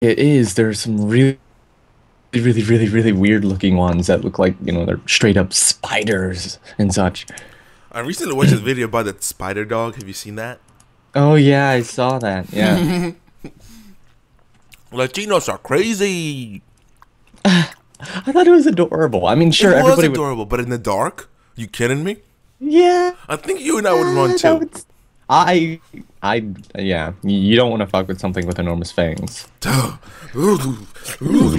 It is. There's some really weird looking ones that look like, they're straight up spiders and such. I recently watched a video about that spider dog. Have you seen that? Oh yeah, I saw that. Yeah. Latinos are crazy. I thought it was adorable. I mean, It sure, was everybody would. adorable, but in the dark? You kidding me? Yeah. I think you and I would run That too. would, I, yeah. You don't want to fuck with something with enormous fangs. Ooh,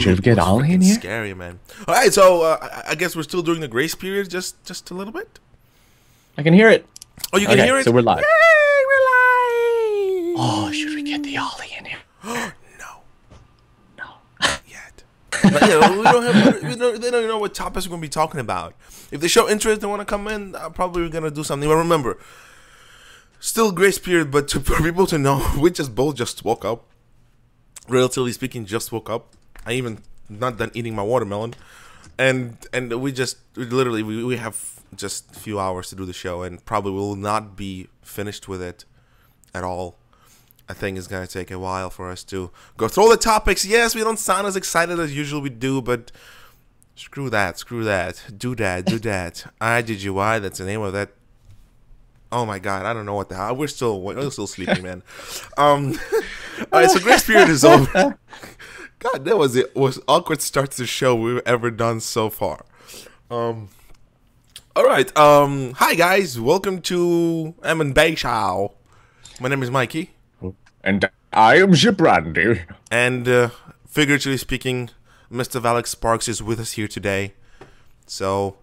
should we get Ollie in Freaking here? scary, man. All right, so I guess we're still doing the grace period, just a little bit. I can hear it. Oh, you can Okay, hear it? so we're live. Yay, we're Oh, live! should we get the Ollie in here? No, No. not yet. Not yet. We don't have. They don't know what topics we're gonna be talking about. If they show interest, they want to come in. Probably we're gonna do something. But remember, still grace period. But for people to know, we just woke up. Relatively speaking, just woke up. I even not done eating my watermelon, and we have just a few hours to do the show, and probably will not be finished with it at all. I think it's gonna take a while for us to go through all the topics. Yes, we don't sound as excited as usual we do, but screw that, do that. I did you why? That's the name of that. Oh my god, I don't know what the hell. We're still sleeping, man. All right, so grace period is over. God, that was it. Was awkward start to the show we've ever done so far. All right. Hi guys, welcome to M and Bay Show. My name is Mikey, And I am Brandy. and figuratively speaking, Mr. Valak Sparks is with us here today. So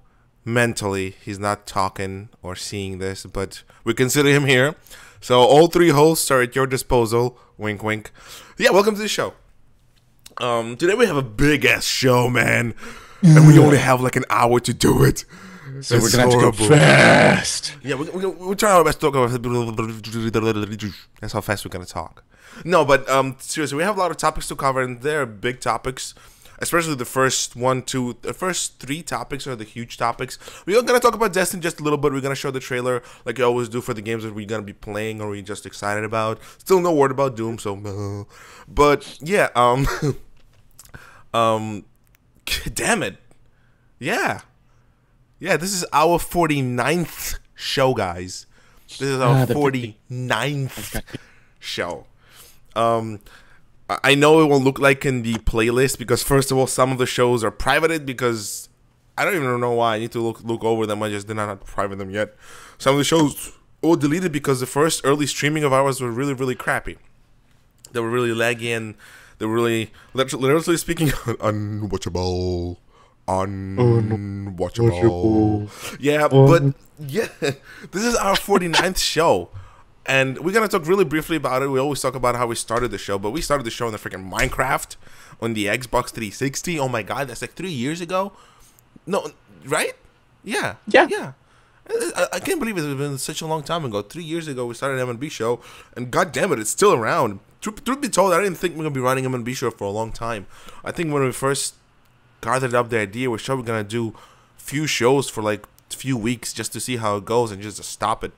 mentally, he's not talking or seeing this, but we consider him here. So all three hosts are at your disposal. Wink, wink. Yeah, welcome to the show. Today we have a big ass show, man, and we only have like an hour to do it. So we're gonna have to go fast. Yeah, we're trying our best to talk about. That's how fast we're gonna talk. No, but seriously, we have a lot of topics to cover, and they're big topics. Especially the first three topics are the huge topics. We're gonna talk about Destiny just a little bit. We're gonna show the trailer like you always do for the games that we're gonna be playing or we're just excited about. Still no word about Doom, so but yeah, damn it, yeah. Yeah, this is our 49th show, guys. This is our The 49th show. I know it won't look like in the playlist because, first of all, some of the shows are privated because I don't even know why. I need to look over them. I just did not private them yet. Some of the shows were deleted because the first early streaming of ours were really crappy. They were really laggy and they were really, literally speaking, unwatchable. Unwatchable. Yeah, but yeah, this is our 49th show. And we're going to talk really briefly about it. We always talk about how we started the show, but we started the show in the freaking Minecraft on the Xbox 360. Oh my god, that's like 3 years ago? No, right? Yeah. Yeah. Yeah. I can't believe it's been such a long time ago. 3 years ago, we started M&B show, and god damn it, it's still around. Truth be told, I didn't think we are going to be running M&B show for a long time. I think when we first gathered up the idea, we're sure we're going to do few shows for like a few weeks just to see how it goes and just to stop it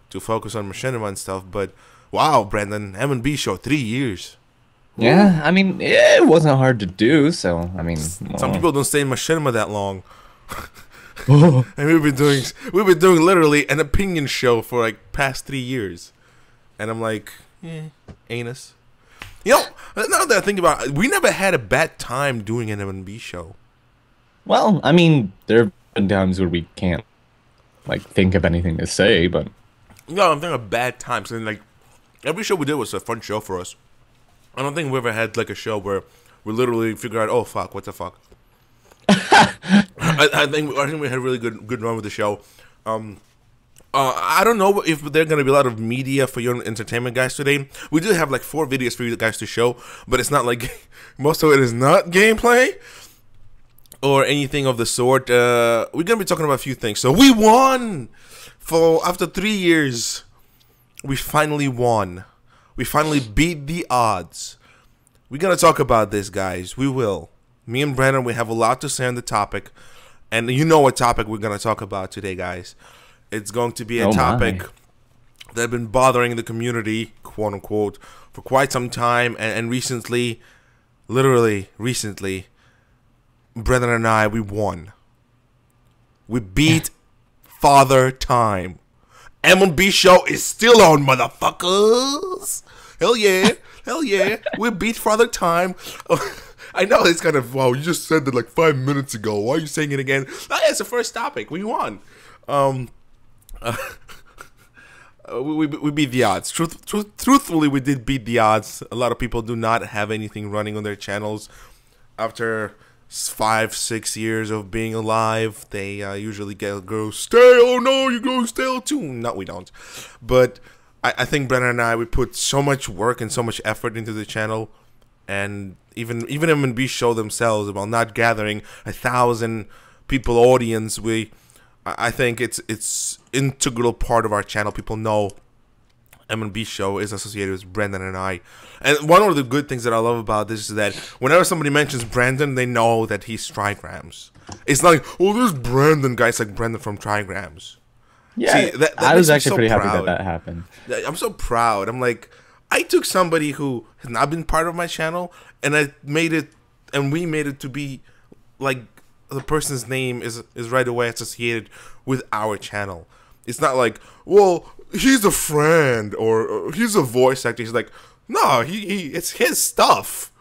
to focus on Machinima and stuff. But wow, Brandon, M&B show, 3 years. Yeah, I mean, it wasn't hard to do, so, I mean... Some people don't stay in Machinima that long. Oh. And we've been doing literally an opinion show for like past 3 years. And I'm like, anus. You know, now that I think about it, we never had a bad time doing an M&B show. Well, I mean, there have been times where we can't, like, think of anything to say, but... No, I'm thinking of bad times. And like, every show we did was a fun show for us. I don't think we ever had like a show where we literally figure out, oh fuck, what the fuck. I think we had a really good run with the show. I don't know if there are going to be a lot of media for your entertainment, guys, today. We do have like 4 videos for you guys to show, but it's not like most of it is not gameplay or anything of the sort. We're going to be talking about a few things. So we won! After 3 years, we finally won. We finally beat the odds. We're going to talk about this, guys. We will. Me and Brandon, we have a lot to say on the topic. And you know what topic we're going to talk about today, guys. It's going to be a topic that have been bothering the community, quote unquote, for quite some time. And recently, literally recently, Brendan and I, we won. We beat Father Time. MLB show is still on, motherfuckers. Hell yeah. Hell yeah. We beat Father Time. I know it's kind of, wow, you just said that like 5 minutes ago. Why are you saying it again? Oh, yeah, it's the first topic. We won. We beat the odds. Truthfully, we did beat the odds. A lot of people do not have anything running on their channels after 5-6 years of being alive. They usually go stale. Oh no, you go stale too. No, we don't. But I think Brennan and I, we put so much work and so much effort into the channel, and even M&B show themselves about not gathering 1,000 people audience. I think it's integral part of our channel. People know M&B show is associated with Brandon and I. And one of the good things that I love about this is that whenever somebody mentions Brandon, they know that he's Trigrams. It's not like, oh, there's Brandon guys like Brandon from Trigrams. Yeah, see, that I was actually so pretty happy proud. that happened. I'm so proud. I'm like, I took somebody who has not been part of my channel, and I made it, and we made it to be like the person's name is right away associated with our channel. It's not like, well, he's a friend or he's a voice actor. He's like, no, it's his stuff.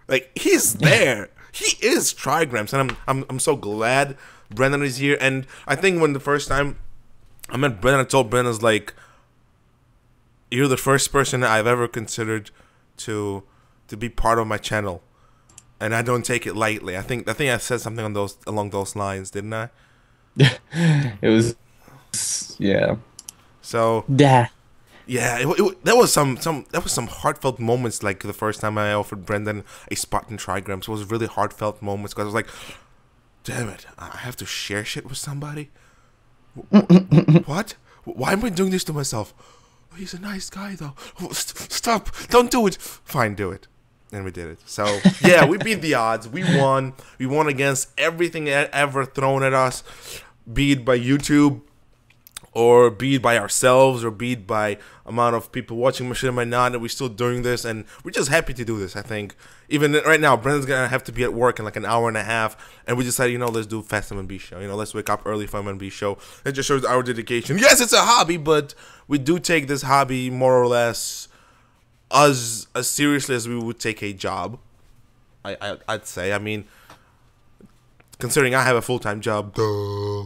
Like, he's there. He is Trigrams, and I'm so glad Brendan is here. And I think when the first time I met Brendan, I told Brendan, I was like, you're the first person I've ever considered to be part of my channel, and I don't take it lightly. I think I said something on along those lines, didn't I? It was, yeah. So yeah, there was some heartfelt moments. Like the first time I offered Brendan a spot in Trigrams, it was really heartfelt moments because I was like, damn it, I have to share shit with somebody. What? Why am I doing this to myself? Oh, he's a nice guy though. Stop! Don't do it. Fine, do it. And we did it. So yeah, we beat the odds. We won. We won against everything ever thrown at us, be it by YouTube, or be it by ourselves, or be it by amount of people watching Machinima now that we're still doing this, and we're just happy to do this. I think even right now, Brendan's gonna have to be at work in like an hour and a half, and we decided, let's do Fast M&B show. Let's wake up early for M&B show. It just shows our dedication. Yes, it's a hobby, but we do take this hobby more or less as seriously as we would take a job. I'd say. I mean, considering I have a full-time job, duh.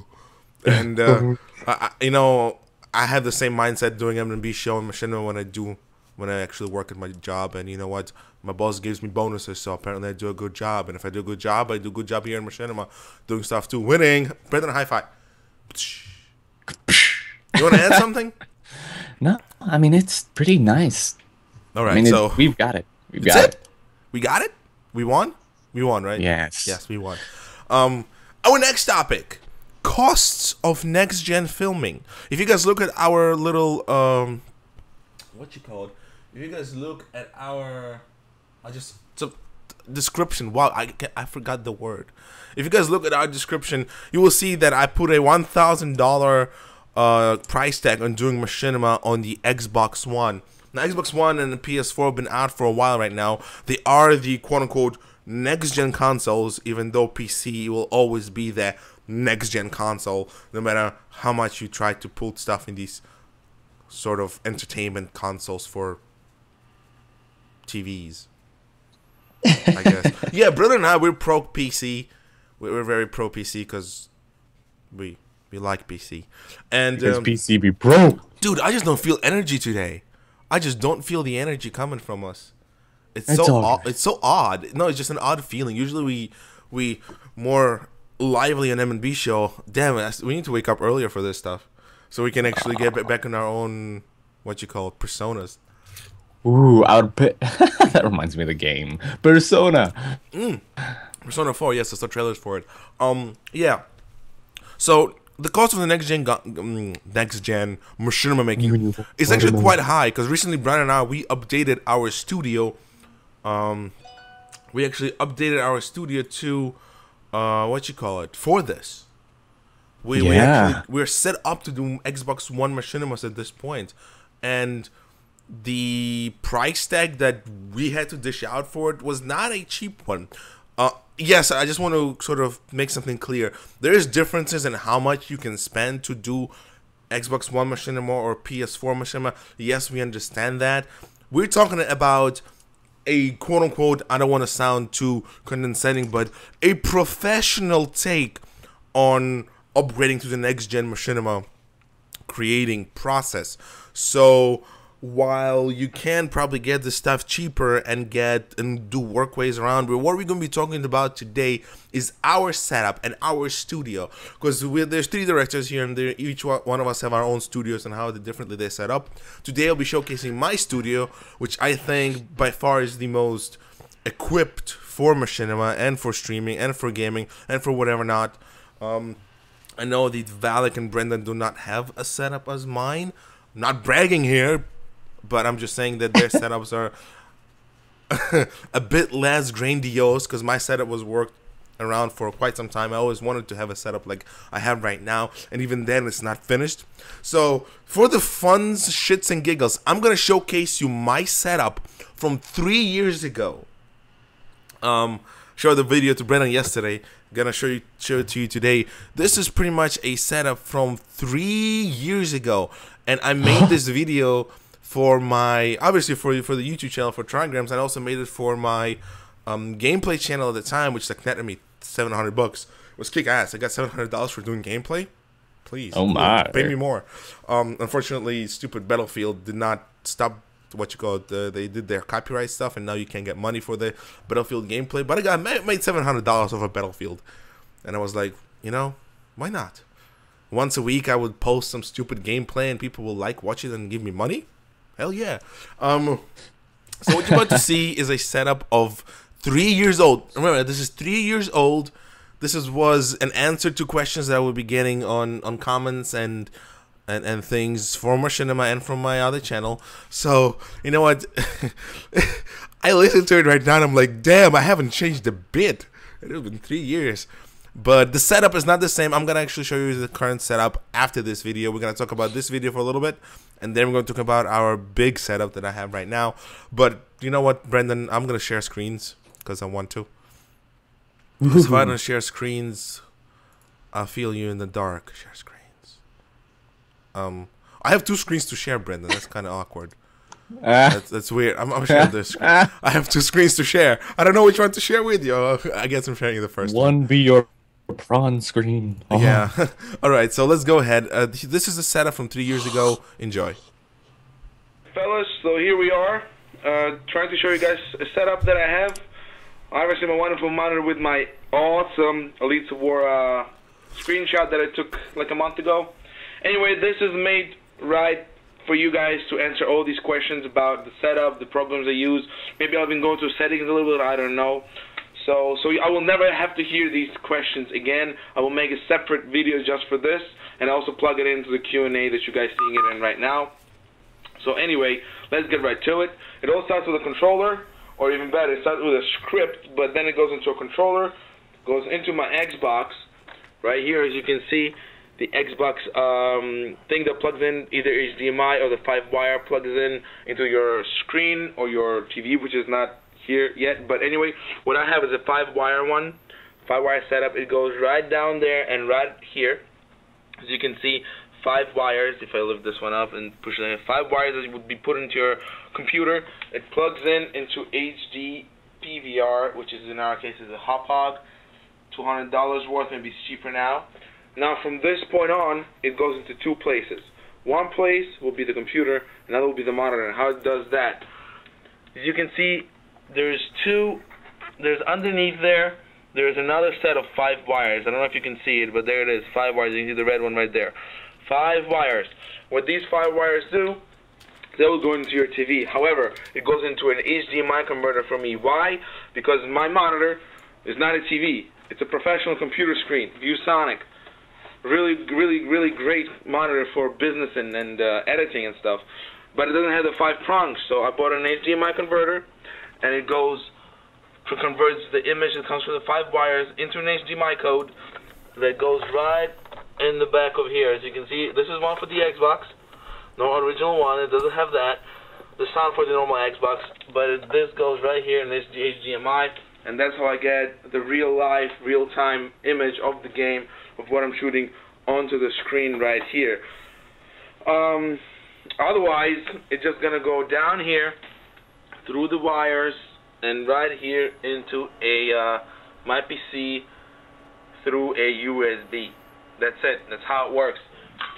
And I have the same mindset doing M&B show and Machinima when I actually work at my job. And you know what? My boss gives me bonuses, so apparently I do a good job. And if I do a good job, I do a good job here in Machinima, doing stuff too. Winning. Better than high five. You want to add something? No, I mean, it's pretty nice. All right, I mean, so we've got it. We've that's got it. We got it. We won. We won, right? Yes. Yes, we won. Our next topic: costs of next gen filming. If you guys look at our little what you call it? If you guys look at our, description. Wow, I forgot the word. If you guys look at our description, you will see that I put a $1,000 price tag on doing Machinima on the Xbox One. Now, Xbox One and the PS4 have been out for a while right now. They are the quote-unquote next-gen consoles, even though PC will always be the next-gen console, no matter how much you try to put stuff in these sort of entertainment consoles for TVs, I guess. Yeah, brother and I, we're pro PC. We're very pro PC because we like PC. And Because PC be pro. dude, I just don't feel energy today. I just don't feel the energy coming from us. It's It's so all odd. right. It's so odd. No, it's just an odd feeling. Usually we more lively on M&B show. Damn it, we need to wake up earlier for this stuff so we can actually get back in our own personas. Ooh, I would put. That reminds me of the game Persona. Persona 4, yes, there's the trailers for it. Yeah. So the cost of the next gen Machinima making is actually quite high because recently Brian and I, we updated our studio. We actually updated our studio to for this. We're set up to do Xbox One Machinimas at this point, and the price tag that we had to dish out for it was not a cheap one. Yes, I just want to sort of make something clear. There is differences in how much you can spend to do Xbox One Machinima or PS4 Machinima. Yes, we understand that. We're talking about a quote-unquote, I don't want to sound too condescending, but a professional take on upgrading to the next-gen Machinima creating process. So while you can probably get this stuff cheaper and do workways around, but what we're going to be talking about today is our setup and our studio, because there's 3 directors here, and each one of us have our own studios and how differently they set up. Today I'll be showcasing my studio, which I think by far is the most equipped for Machinima and for streaming and for gaming and for whatever not. I know that Valak and Brendan do not have a setup as mine. I'm not bragging here, but I'm just saying that their setups are a bit less grandiose, because my setup was worked around for quite some time. I always wanted to have a setup like I have right now, and even then it's not finished. So for the funs, shits, and giggles, I'm going to showcase you my setup from 3 years ago. Showed the video to Brennan yesterday. Gonna show it to you today. This is pretty much a setup from 3 years ago, and I made this video for my, obviously for the YouTube channel for Trigrams. I also made it for my gameplay channel at the time, which like netted me $700. It was kick ass. I got $700 for doing gameplay. Please, oh my, pay me more. Unfortunately, stupid Battlefield did not stop what you call it. They did their copyright stuff, and now you can't get money for the Battlefield gameplay. But I made $700 off of Battlefield, and I was like, you know, why not? Once a week, I would post some stupid gameplay, and people will watch it and give me money. Hell yeah. So what you're about to see is a setup of 3 years old. Remember, this is 3 years old. This was an answer to questions that I would be getting on comments and things from Machinima and from my other channel. So, you know what? I listen to it right now and I'm like, damn, I haven't changed a bit. It has been 3 years. But the setup is not the same. I'm going to actually show you the current setup after this video. We're going to talk about this video for a little bit, and then we're going to talk about our big setup that I have right now. But you know what, Brendan? I'm going to share screens because I want to. Because if I don't share screens, I'll feel you in the dark. Share screens. I have 2 screens to share, Brendan. That's kind of awkward. That's weird. I'm sharing this screen. I have 2 screens to share. I don't know which one to share with you. I guess I'm sharing the first one. One be your prawn screen. Oh. Yeah. All right, so let's go ahead. This is a setup from 3 years ago. Enjoy. Fellas, so here we are, trying to show you guys a setup that I have. Obviously, my wonderful monitor with my awesome Elite War screenshot that I took like a month ago. Anyway, this is made right for you guys to answer all these questions about the setup, the programs I use. Maybe I'll even go into settings a little bit, I don't know. So I will never have to hear these questions again. I will make a separate video just for this, and also plug it into the Q&A that you guys seeing it in right now. So anyway, let's get right to it. It all starts with a controller, or even better, it starts with a script, but then it goes into a controller, goes into my Xbox. Right here, as you can see, the Xbox thing that plugs in either HDMI or the 5-wire plugs in into your screen or your TV, which is not here yet. But anyway, what I have is a 5-wire one, 5-wire setup. It goes right down there and right here. As you can see, 5 wires. If I lift this one up and push it in, 5 wires that would be put into your computer. It plugs in into HD PVR, which is in our case is a Hop-Hog, $200 worth. Maybe it's cheaper now. Now from this point on, it goes into 2 places. One place will be the computer, another will be the monitor. And how it does that? As you can see, there's underneath there's another set of 5 wires. I don't know if you can see it, but there it is, 5 wires. You can see the red one right there. 5 wires. What these 5 wires do, they will go into your TV. However, it goes into an HDMI converter for me. Why? Because my monitor is not a TV. It's a professional computer screen, ViewSonic. Really great monitor for business and editing and stuff. But it doesn't have the 5 prongs, so I bought an HDMI converter, and it converts the image that comes from the 5 wires into an HDMI code that goes right in the back of here. As you can see, this is one for the Xbox. No original one, it doesn't have that. the sound for the normal Xbox, but this goes right here in this HDMI, and that's how I get the real life, real time image of the game of what I'm shooting onto the screen right here. Otherwise, it's just gonna go down here through the wires and right here into a my PC through a USB. That's it. That's how it works.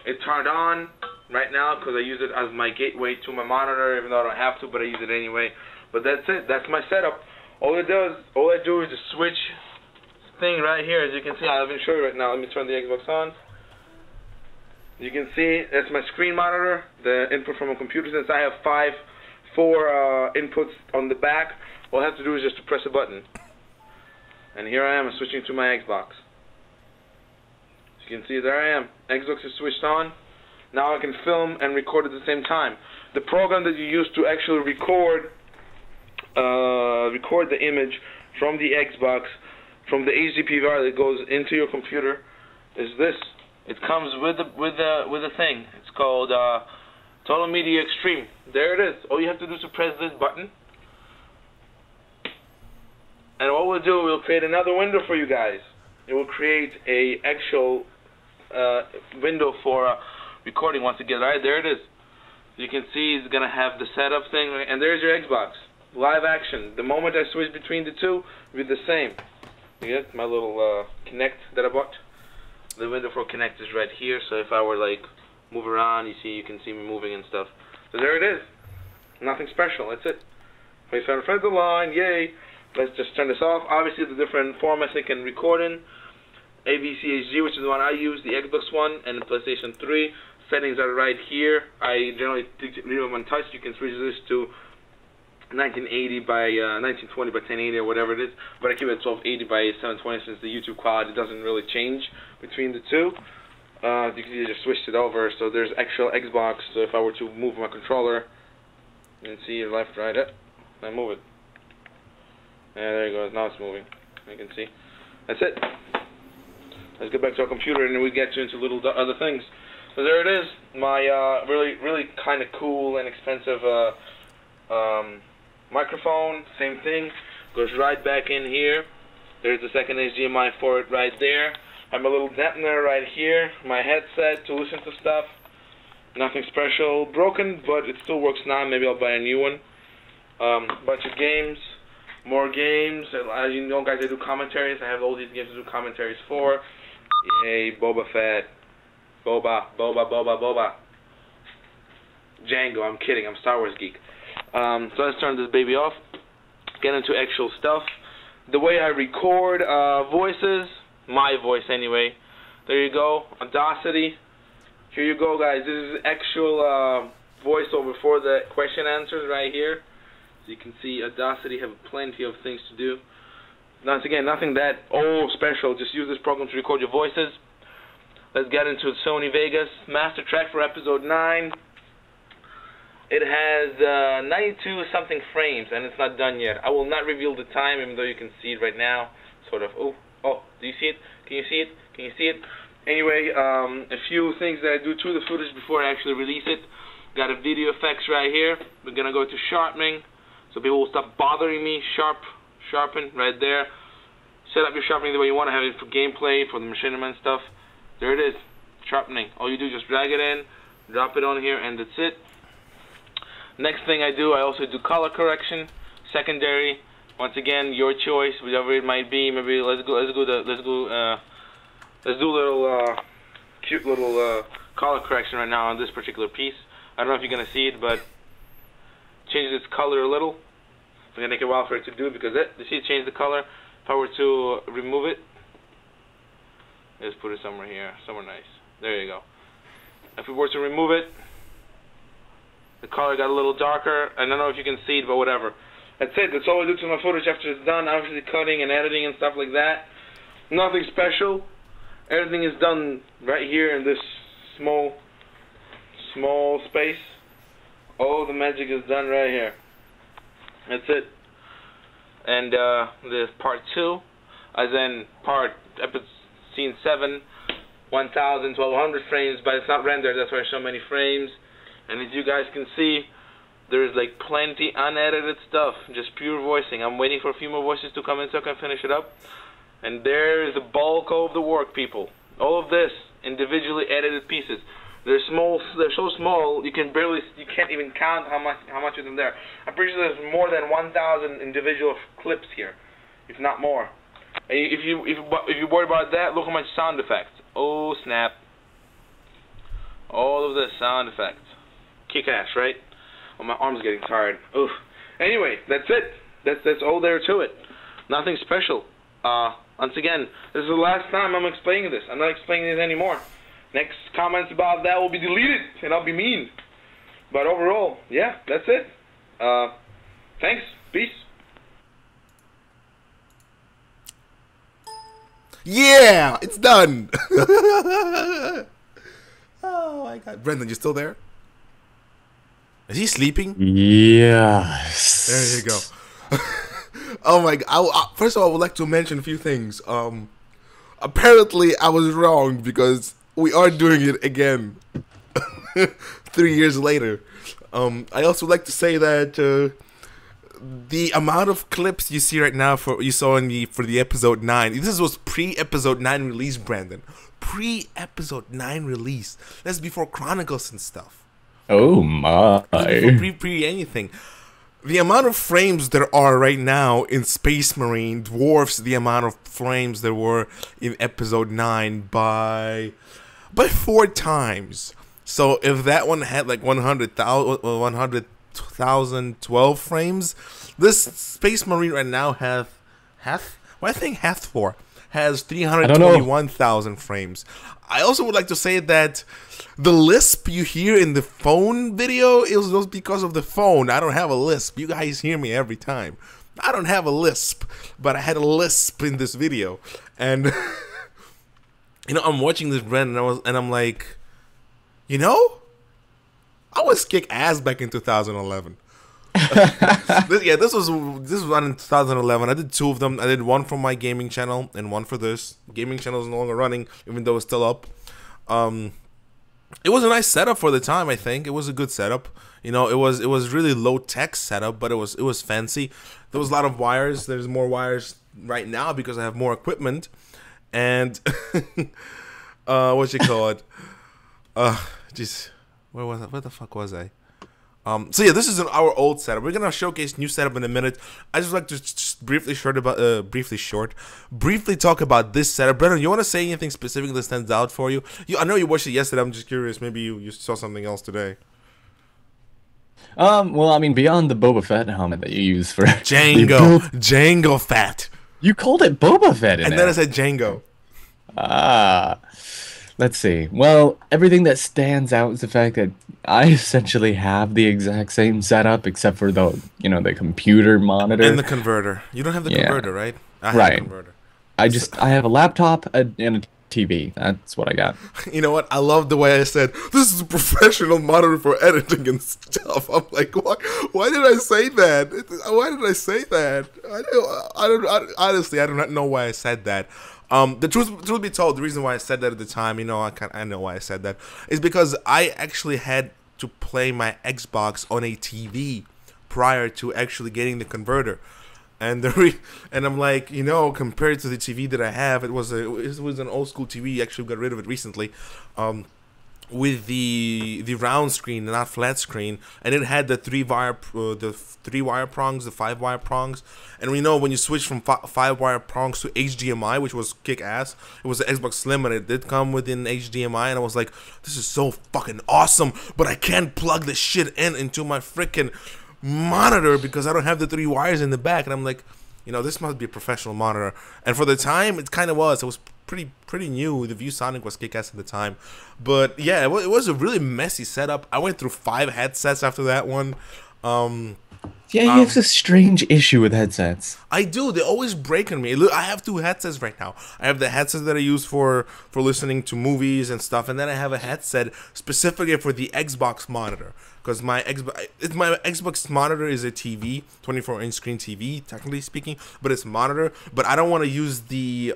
It turned on right now because I use it as my gateway to my monitor, even though I don't have to, but I use it anyway. But that's it. That's my setup. All I do is just switch thing right here. As you can see, I'll even show you right now. Let me turn the Xbox on. You can see that's my screen monitor, the input from a computer. Since I have four inputs on the back, all I have to do is just to press a button. And here I am switching to my Xbox. As you can see, there I am. Xbox is switched on. Now I can film and record at the same time. The program that you use to actually record the image from the Xbox, from the HDPVR that goes into your computer, is this. It comes with a thing. It's called Total Media Extreme. There it is. All you have to do is to press this button, and what we'll do, we'll create another window for you guys. It will create a actual window for recording once again. Right there it is. You can see it's gonna have the setup thing, and there's your Xbox live action. The moment I switch between the two, it'll be the same. You get my little Kinect that I bought. The window for Kinect is right here, so if I were like move around, you can see me moving and stuff. So there it is. Nothing special. That's it. Please find a friend of the line. Yay! Let's just turn this off. Obviously, the different formats it can record in. AVCHD, which is the one I use, the Xbox One, and the PlayStation 3. Settings are right here. I generally leave them untouched. You can switch this to 1980 by 1920 by 1080 or whatever it is, but I keep it 1280 by 720 since the YouTube quality doesn't really change between the two. You can just switch it over, so there's actual Xbox. So if I were to move my controller, you can see left, right, up, I move it. Yeah, there it goes. Now it's moving. You can see. That's it. Let's get back to our computer and then we get into little other things. So there it is. My really kind of cool and expensive microphone. Same thing. Goes right back in here. There's the second HDMI for it right there. I have a little dampener right here. My headset to listen to stuff. Nothing special. Broken, but it still works now. Maybe I'll buy a new one. Bunch of games. More games. As you know, guys, I do commentaries. I have all these games to do commentaries for. Yay, Boba Fett. Boba. Django, I'm kidding. I'm a Star Wars geek. So let's turn this baby off. Get into actual stuff. The way I record voices, my voice anyway. There you go. Audacity. Here you go, guys. This is actual voiceover for the question answers right here. So you can see Audacity have plenty of things to do. Once again, nothing that special. Just use this program to record your voices. Let's get into Sony Vegas Master Track for episode 9. It has 92 something frames and it's not done yet. I will not reveal the time, even though you can see it right now. Sort of. Oh, do you see it? Can you see it? Can you see it? Anyway, a few things that I do to the footage before I actually release it. Got a video effects right here. We're gonna go to sharpening, so people will stop bothering me. Sharpen right there. Set up your sharpening the way you want to have it for gameplay, for the machinima and stuff. There it is, sharpening. All you do is just drag it in, drop it on here, and that's it. Next thing I do, I also do color correction, secondary. Once again, your choice, whatever it might be. Maybe let's do a little cute little color correction right now on this particular piece. I don't know if you're gonna see it, but change its color a little. It's gonna take a while for it to do because you see it change the color. If I were to remove it, let's put it somewhere here, somewhere nice. There you go. If we were to remove it, the color got a little darker. I don't know if you can see it, but whatever. That's it. That's all I do to my footage after it's done. Obviously cutting and editing and stuff like that. Nothing special. Everything is done right here in this small space. All the magic is done right here. That's it. And there's part 2, as in episode scene 7, 1,000, 1,200 frames, but it's not rendered. That's why I show many frames. And as you guys can see, There's like plenty unedited stuff, just pure voicing. I'm waiting for a few more voices to come in so I can finish it up. And there's the bulk of the work, people. All of this individually edited pieces. They're small. They're so small you can't even count how much is in there. I'm pretty sure there's more than 1,000 individual clips here, if not more. And if you worry about that, look how much sound effects. Oh snap! All of the sound effects. Kick ass, right? Oh, my arm's getting tired. Oof. Anyway, that's it. That's all there to it. Nothing special. Once again, this is the last time I'm explaining this. I'm not explaining this anymore. Next comments about that will be deleted, and I'll be mean. But overall, yeah, that's it. Thanks. Peace. Yeah, it's done. Oh my God, Brendan, you still there? Is he sleeping? Yes. There you go. Oh my God. First of all, I would like to mention a few things. Apparently, I was wrong because we are doing it again 3 years later. I also would like to say that the amount of clips you see right now for the episode 9. This was pre-episode 9 release, Brandon. Pre-episode 9 release. That's before Chronicles and stuff. Oh my. Pre anything. The amount of frames there are right now in Space Marine dwarfs the amount of frames there were in episode 9 by 4 times. So if that one had like 100,012 frames, this Space Marine right now has 321,000 frames. I also would like to say that the lisp you hear in the phone video is just because of the phone. I don't have a lisp. You guys hear me every time. I don't have a lisp, but I had a lisp in this video. And I'm watching this Brand and I'm like, I was kick ass back in 2011. This was one in 2011. I did 2 of them. I did one for my gaming channel and one for this. Gaming channel is no longer running, even though it's still up. It was a nice setup for the time. I think it was a good setup. It was really low tech setup, but it was fancy. There was a lot of wires. There's more wires right now because I have more equipment. And what you call it? Jeez, where was I? Where the fuck was I? So yeah, this is our old setup. We're gonna showcase new setup in a minute. I just like to just briefly talk about this setup. Brennan, you want to say anything specific that stands out for you? I know you watched it yesterday. I'm just curious. Maybe you saw something else today. Well, I mean, beyond the Boba Fett helmet that you use for Django Fett. You called it Boba Fett, and then I said Django. Let's see. Well, everything that stands out is the fact that I essentially have the exact same setup except for the computer monitor and the converter. You don't have the converter, right? I have the converter. I have a laptop and a TV. That's what I got. You know what? I love the way I said this is a professional monitor for editing and stuff. I'm like, why did I say that? Why did I say that? Honestly, I do not know why I said that. The truth be told, the reason why I said that at the time, I know why I said that, is because I actually had to play my Xbox on a TV prior to actually getting the converter, and I'm like, compared to the TV that I have, it was an old school TV. I actually got rid of it recently. With the round screen, not flat screen, and it had the 3-wire prongs, the 5-wire prongs, and when you switch from 5-wire prongs to HDMI, which was kick ass, it was the Xbox Slim, and it did come within HDMI, and I was like, this is so fucking awesome, but I can't plug this shit into my freaking monitor because I don't have the 3 wires in the back, and I'm like, this must be a professional monitor, and for the time, it kind of was. It was pretty new. The ViewSonic was kick-ass at the time, but yeah, it was a really messy setup. I went through 5 headsets after that one. Yeah, you have this strange issue with headsets. I do. They always break on me. Look, I have 2 headsets right now. I have the headset that I use for listening to movies and stuff, and then I have a headset specifically for the Xbox monitor. Because my Xbox monitor is a TV, 24-inch screen TV, technically speaking, but it's monitor. But I don't want to use the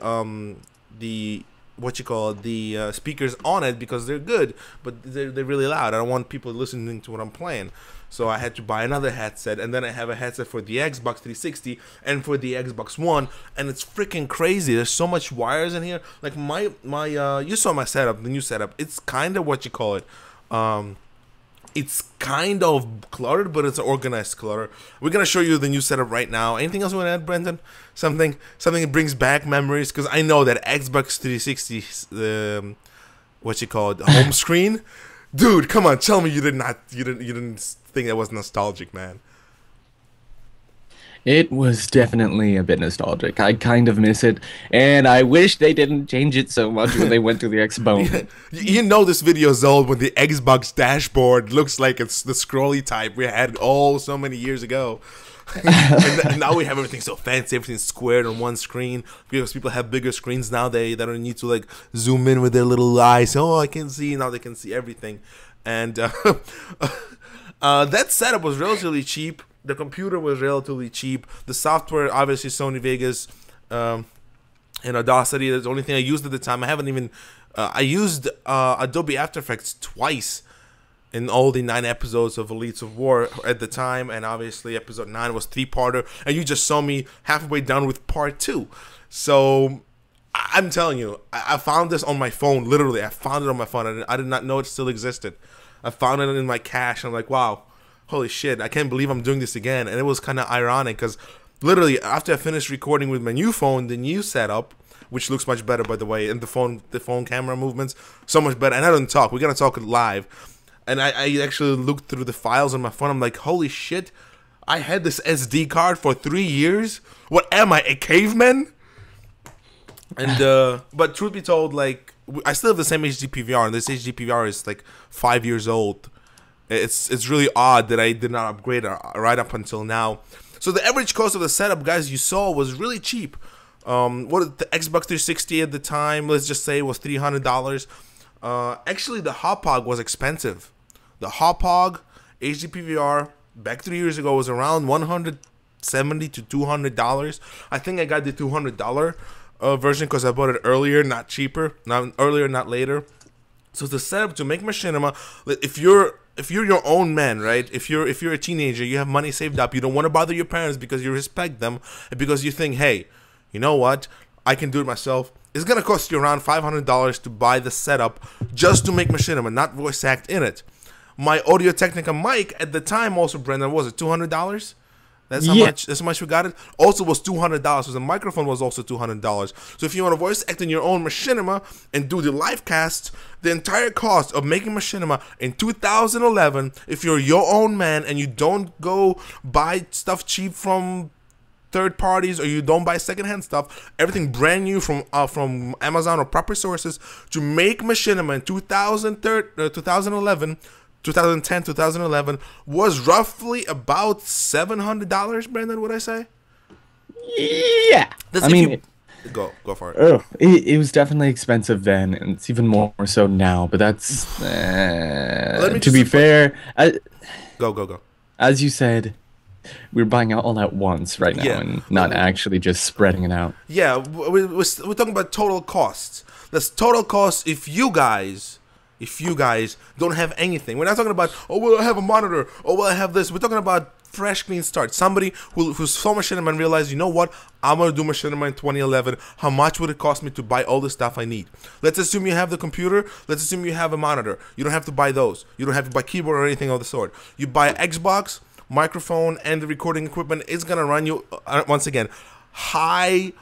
speakers on it because they're good, but they're really loud. I don't want people listening to what I'm playing. So I had to buy another headset, and then I have a headset for the Xbox 360 and for the Xbox One, and it's freaking crazy. There's so much wires in here. Like you saw my setup, the new setup. It's kind of what you call it. It's kind of cluttered, but it's an organized clutter. We're gonna show you the new setup right now. Anything else you want to add, Brendan? Something that brings back memories, because I know that Xbox 360, what you call it, home screen. Dude, come on, tell me you didn't think that was nostalgic, man. It was definitely a bit nostalgic. I kind of miss it, and I wish they didn't change it so much when they went to the Xbone. You know this video is old when the Xbox dashboard looks like it's the scrolly type we had so many years ago. And now we have everything so fancy, everything's squared on one screen, because people have bigger screens now. They don't need to like zoom in with their little eyes. Oh, I can see. Now they can see everything. And that setup was relatively cheap. The computer was relatively cheap. The software, obviously, Sony Vegas and Audacity. That's the only thing I used at the time. I haven't even... I used Adobe After Effects twice in all the 9 episodes of Elites of War at the time. And obviously, episode 9 was 3-parter. And you just saw me halfway done with part 2. So... I'm telling you, I found this on my phone. Literally, I found it on my phone. I did not know it still existed. I found it in my cache. I'm like, wow. Holy shit, I can't believe I'm doing this again. And it was kind of ironic because literally after I finished recording with my new phone, the new setup, which looks much better, by the way, and the phone camera movements, so much better. And I don't talk. We're going to talk live. And I actually looked through the files on my phone. I'm like, holy shit, I had this SD card for 3 years? What am I, a caveman? And, but truth be told, like, I still have the same HD PVR, and this HD PVR is like 5 years old. It's really odd that I did not upgrade right up until now. So the average cost of the setup, guys, you saw was really cheap. What the Xbox 360 at the time, let's just say, was $300. Actually, the Hopog was expensive. The Hopog HD PVR back 3 years ago was around $170 to $200. I think I got the $200 version because I bought it earlier, not cheaper. Not earlier, not later. So the setup to make Machinima, if you're your own man, right? If you're a teenager, you have money saved up, you don't want to bother your parents because you respect them, and because you think, hey, you know what? I can do it myself. It's gonna cost you around $500 to buy the setup just to make Machinima, not voice act in it. My Audio Technica mic at the time, also, Brendan, was it $200? That's how much. That's how much we got it. Also was $200. So the microphone was also $200. So if you want to voice act in your own Machinima and do the live cast, the entire cost of making Machinima in 2011, if you're your own man and you don't go buy stuff cheap from third parties or you don't buy secondhand stuff, everything brand new from Amazon or proper sources, to make Machinima in 2011. 2010, 2011 was roughly about $700, Brandon, would I say? Yeah. That's I mean, go for it. Oh, it was definitely expensive then, and it's even more so now, but that's... to be fair... Go. As you said, we're buying it all at once right now, and not actually just spreading it out. Yeah, we're talking about total costs. That's total cost if you guys don't have anything. We're not talking about, oh, well, I have a monitor, oh, well, I have this. We're talking about fresh, clean start. Somebody who saw Machinima and realized, you know what, I'm going to do Machinima in 2011. How much would it cost me to buy all the stuff I need? Let's assume you have the computer. Let's assume you have a monitor. You don't have to buy those. You don't have to buy keyboard or anything of the sort. You buy Xbox, microphone, and the recording equipment. It's going to run you, once again, high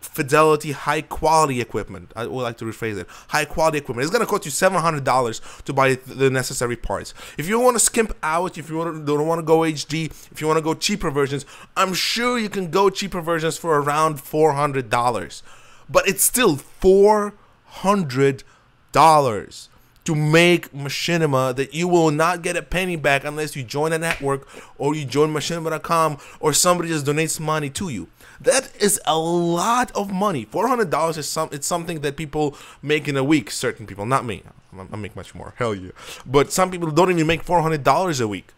fidelity, high quality equipment. I would like to rephrase it. High quality equipment. It's gonna cost you $700 to buy the necessary parts. If you want to skimp out, if you don't want to go HD, if you want to go cheaper versions, I'm sure you can go cheaper versions for around $400. But it's still $400 to make Machinima that you will not get a penny back unless you join a network or you join Machinima.com or somebody just donates money to you. That is a lot of money. $400 is it's something that people make in a week. Certain people, not me. I make much more. Hell yeah. But some people don't even make $400 a week.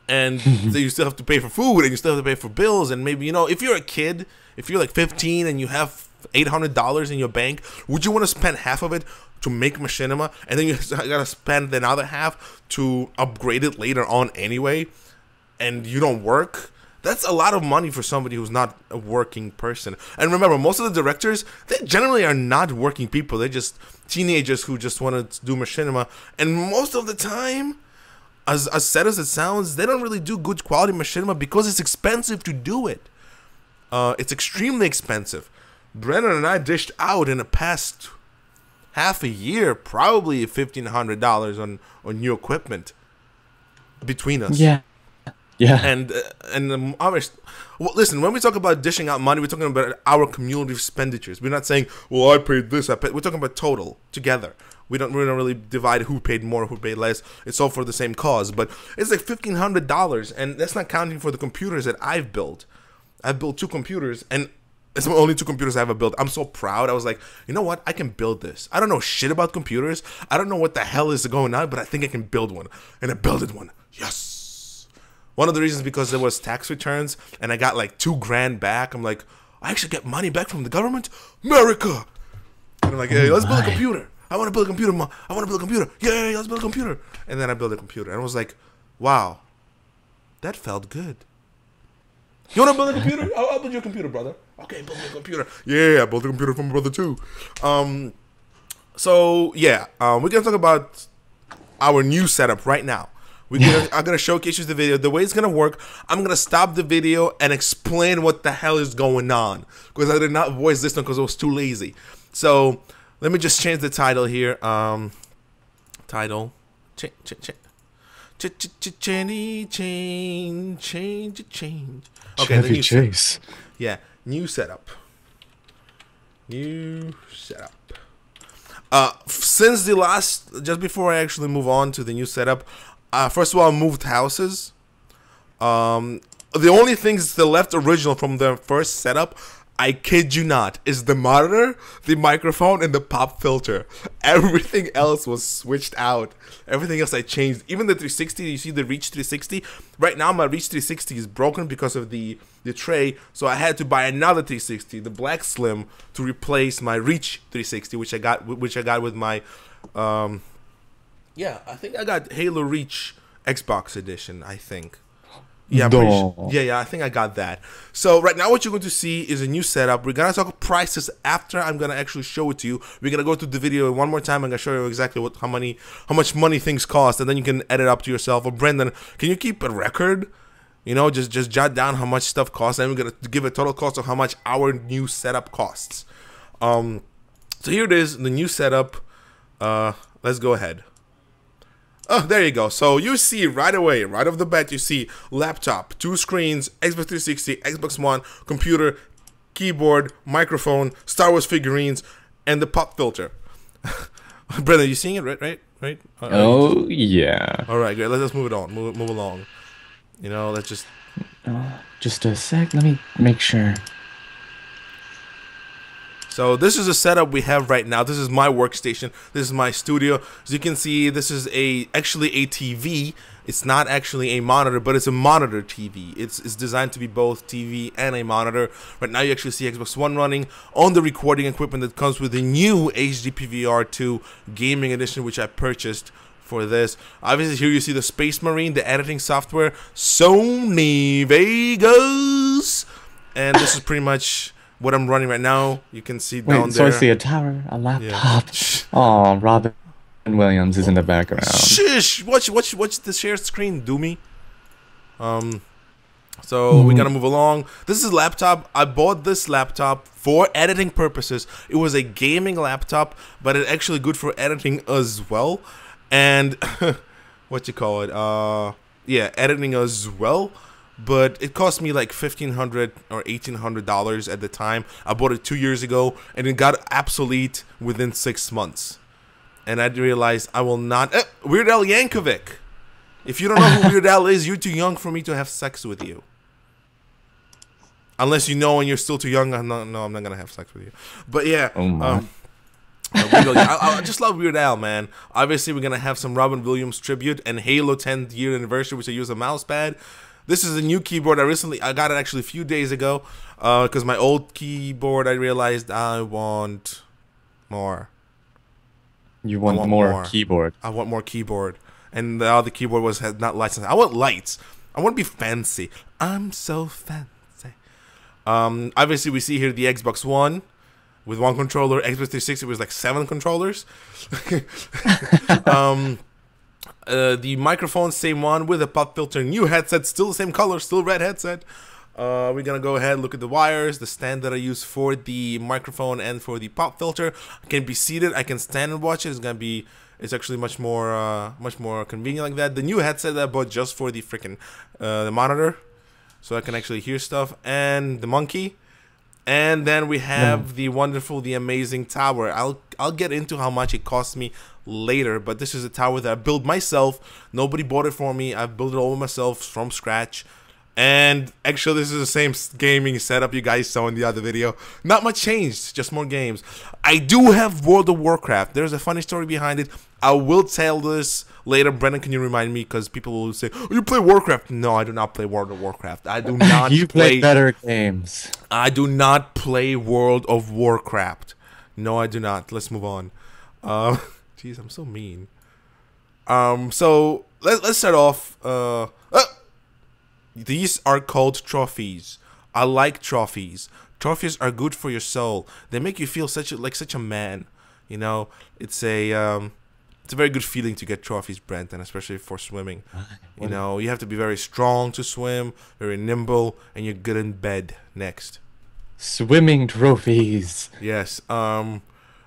And you still have to pay for food and you still have to pay for bills. And maybe, you know, if you're a kid, if you're like 15 and you have $800 in your bank, would you want to spend half of it to make Machinima, and then you gotta spend the other half to upgrade it later on anyway, and you don't work? That's a lot of money for somebody who's not a working person. And remember, most of the directors, they generally are not working people. They're just teenagers who just want to do Machinima. And most of the time, as sad as it sounds, they don't really do good quality Machinima because it's expensive to do it. It's extremely expensive. Brennan and I dished out in the past half a year probably $1,500 on new equipment between us. Yeah. Yeah. And well, listen, when we talk about dishing out money, we're talking about our community expenditures. We're not saying, well, I paid this, I paid. We're talking about total together. We don't really divide who paid more, who paid less. It's all for the same cause. But it's like $1,500, and that's not counting for the computers that I've built. I've built 2 computers, and it's the only 2 computers I ever built. I'm so proud. I was like, you know what? I can build this. I don't know shit about computers. I don't know what the hell is going on, but I think I can build one. And I built one. Yes. One of the reasons because there was tax returns, and I got like $2,000 back. I'm like, I actually get money back from the government? America! And I'm like, hey, let's build a computer. I want to build a computer, Mom. I want to build a computer. Yay, let's build a computer. And then I built a computer. And I was like, wow, that felt good. You want to build a computer? I'll build you a computer, brother. Okay, build me a computer. Yeah, I built a computer for my brother too. So yeah, we're gonna talk about our new setup right now. I'm gonna showcase you the video. The way it's gonna work, I'm gonna stop the video and explain what the hell is going on, because I did not voice this one because I was too lazy. So let me just change the title here. Title. Change. Okay, the new Chase. Yeah, new setup. Since the last, just before I actually move on to the new setup, first of all, I moved houses. The only things that left original from the first setup, I kid you not, is the monitor, the microphone, and the pop filter. Everything else was switched out. Everything else I changed. Even the 360, you see the Reach 360? Right now my Reach 360 is broken because of the tray, so I had to buy another 360, the Black Slim, to replace my Reach 360, which I got with my, yeah, I think I got Halo Reach Xbox Edition, I think. Yeah, I think I got that. So right now what you're going to see is a new setup. We're going to talk prices after I'm going to actually show it to you. We're going to go through the video one more time. I'm going to show you exactly how much money things cost, and then you can add it up to yourself. Or Brendan, can you keep a record? You know, just jot down how much stuff costs, and we're going to give a total cost of how much our new setup costs. So here it is, the new setup. Let's go ahead. Oh, there you go. So you see right away, right off the bat, you see laptop, 2 screens, Xbox 360, Xbox One, computer, keyboard, microphone, Star Wars figurines, and the pop filter. Brendan, you seeing it? Right? Oh, yeah. All right, great. Let's just move it on. Move along. You know, let's just... Just a sec. Let me make sure. So this is a setup we have right now. This is my workstation. This is my studio. As you can see, this is actually a TV. It's not actually a monitor, but it's a monitor TV. It's designed to be both TV and a monitor. Right now you actually see Xbox One running on the recording equipment that comes with the new HD PVR 2 gaming edition, which I purchased for this. Obviously here you see the Space Marine, the editing software, Sony Vegas. And this is pretty much what I'm running right now. You can see down there. So I see a tower, a laptop. Oh, Robin Williams is in the background. Shush! Watch the share screen, do me. So we gotta move along. This is a laptop. I bought this laptop for editing purposes. It was a gaming laptop, but it's actually good for editing as well. And what you call it? Yeah, editing as well. But it cost me like $1,500 or $1,800 at the time. I bought it 2 years ago, and it got obsolete within 6 months. And I realized I will not... Weird Al Yankovic! If you don't know who Weird Al is, you're too young for me to have sex with you. Unless you know and you're still too young. No, I'm not going to have sex with you. But yeah. Oh my. I just love Weird Al, man. Obviously, we're going to have some Robin Williams tribute and Halo 10th year anniversary, which I use a mouse pad. This is a new keyboard. I got it actually a few days ago, because my old keyboard, I realized I want more. You want more keyboard. I want more keyboard. And the other keyboard had not licensed. I want lights. I want to be fancy. I'm so fancy. Obviously, we see here the Xbox One with one controller. Xbox 360 was like 7 controllers. The microphone, same one with a pop filter. New headset, still the same color, still red headset. We're gonna go ahead and look at the wires, the stand that I use for the microphone and for the pop filter. I can be seated, I can stand and watch it. It's actually much more convenient like that. The new headset that I bought just for the freaking the monitor, so I can actually hear stuff, and the monkey. And then we have the wonderful, the amazing tower. I'll get into how much it cost me later, but this is a tower that I built myself. Nobody bought it for me. I built it all myself from scratch. And actually, this is the same gaming setup you guys saw in the other video. Not much changed, just more games. I do have World of Warcraft. There's a funny story behind it. I will tell this later. Brendan, can you remind me? Because people will say, oh, you play Warcraft. No, I do not play World of Warcraft. I do not You play better games. I do not play World of Warcraft. No, I do not. Let's move on. Jeez, I'm so mean. So let's start off. These are called trophies. I like trophies. Trophies are good for your soul. They make you feel such a man. You know, it's a very good feeling to get trophies, Brent, and especially for swimming. You know, you have to be very strong to swim, very nimble, and you're good in bed. Next. Swimming trophies. Yes.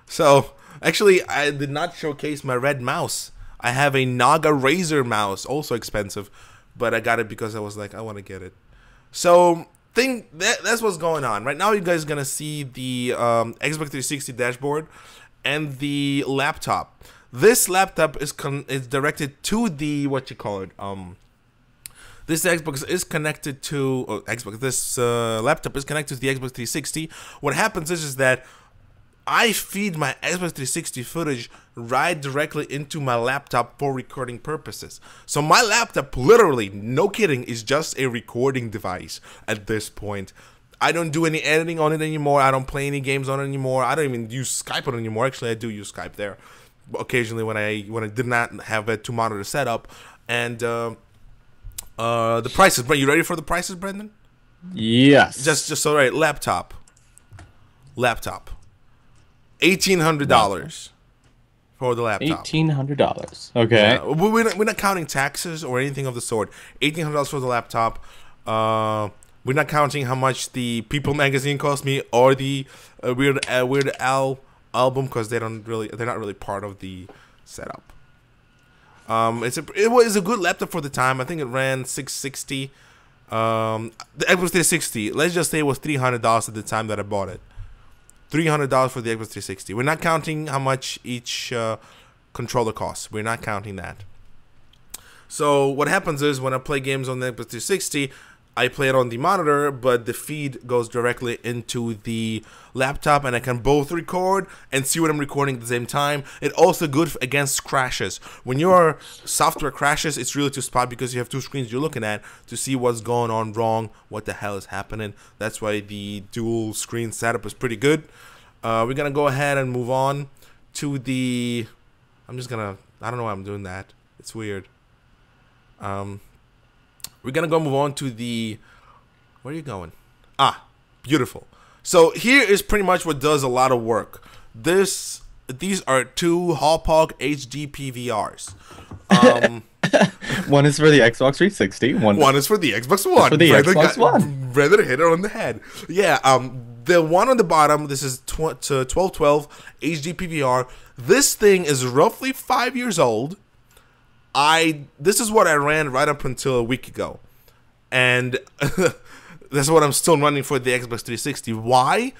So actually, I did not showcase my red mouse. I have a Naga Razer mouse, also expensive. But I got it because I was like, I want to get it. So, that's what's going on. Right now, you guys are going to see the Xbox 360 dashboard and the laptop. This laptop is directed to the, this Xbox is connected to, this laptop is connected to the Xbox 360. What happens is that I feed my Xbox 360 footage right directly into my laptop for recording purposes. So my laptop, literally, no kidding, is just a recording device at this point. I don't do any editing on it anymore. I don't play any games on it anymore. I don't even use Skype on it anymore. Actually, I do use Skype there occasionally when I did not have a 2-monitor setup. And the prices. Are you ready for the prices, Brendan? Yes. Just so right. Laptop. $1,800 for the laptop. $1,800. Okay. Yeah, we're not counting taxes or anything of the sort. $1,800 for the laptop. We're not counting how much the People magazine cost me or the Weird Al album, because they're not really part of the setup. It was a good laptop for the time. I think it ran 660. The Xbox 360. Let's just say it was $300 at the time that I bought it. $300 for the Xbox 360. We're not counting how much each controller costs. We're not counting that. So what happens is when I play games on the Xbox 360, I play it on the monitor, but the feed goes directly into the laptop, and I can both record and see what I'm recording at the same time. It's also good against crashes. When your software crashes, it's really to spot, because you have 2 screens you're looking at to see what's going on wrong, what the hell is happening. That's why the dual screen setup is pretty good. We're going to go ahead and move on to the... I don't know why I'm doing that. It's weird. We're going to move on to the... Where are you going? Ah, beautiful. So here is pretty much what does a lot of work. These are 2 Hauppauge HD PVRs. One is for the Xbox 360. One is for the Xbox One. For the Xbox One. Rather hit it on the head. Yeah, the one on the bottom, this is 1212 HD PVR. This thing is roughly 5 years old. This is what I ran right up until a week ago, and that's what I'm still running for the Xbox 360. Why?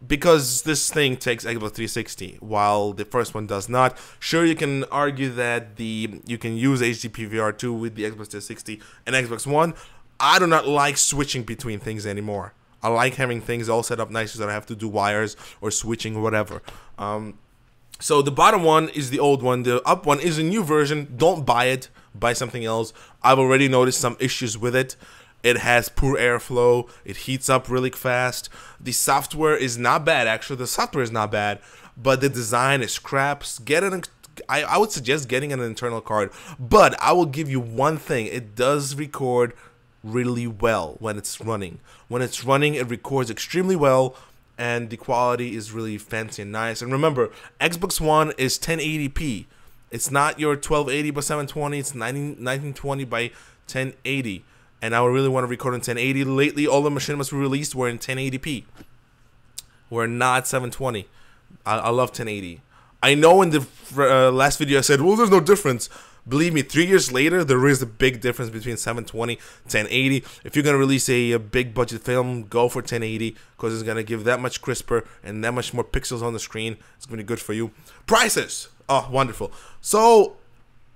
Because this thing takes Xbox 360, while the first one does not. Sure, you can argue that you can use HD PVR2 with the Xbox 360 and Xbox One. I do not like switching between things anymore. I like having things all set up nice so that I have to do wires or switching or whatever. So the bottom one is the old one. The up one is a new version. Don't buy it. Buy something else. I've already noticed some issues with it. It has poor airflow. It heats up really fast. The software is not bad. Actually, the software is not bad, but the design is craps. I would suggest getting an internal card, but I will give you one thing. It does record really well when it's running. When it's running, it records extremely well, and the quality is really fancy and nice. And remember, Xbox One is 1080p. It's not your 1280 by 720. It's 1920 by 1080. And I really want to record in 1080. Lately, all the machinimas we released were in 1080p. We're not 720. I love 1080. I know in the last video I said, well, there's no difference. Believe me, 3 years later, there is a big difference between 720 and 1080. If you're going to release a big budget film, go for 1080 because it's going to give that much crisper and that much more pixels on the screen. It's going to be good for you. Prices. Oh, wonderful. So,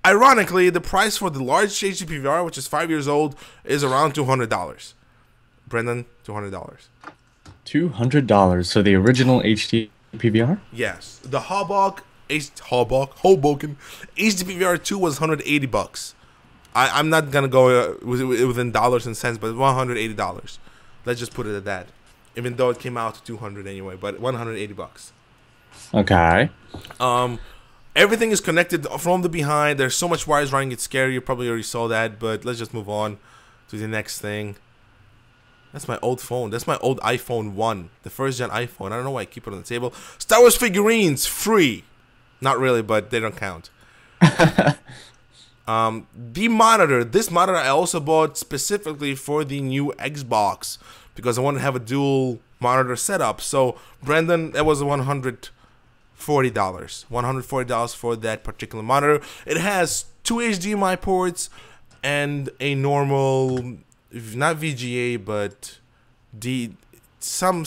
ironically, the price for the large HD PVR, which is 5 years old, is around $200. Brendan, $200. $200. So the original HD PVR? Yes. The Hoboken HDPVR 2 was $180. I'm not gonna go within dollars and cents, but $180. Let's just put it at that. Even though it came out to 200 anyway, but $180. Okay. Everything is connected from the behind. There's so much wires running, it's scary. You probably already saw that, but let's just move on to the next thing. That's my old phone. That's my old iPhone 1. The first gen iPhone. I don't know why I keep it on the table. Star Wars figurines, free. Not really, but they don't count. The monitor. This monitor I also bought specifically for the new Xbox because I want to have a dual monitor setup. So, Brendan, that was $140. $140 for that particular monitor. It has 2 HDMI ports and a normal, not VGA, but some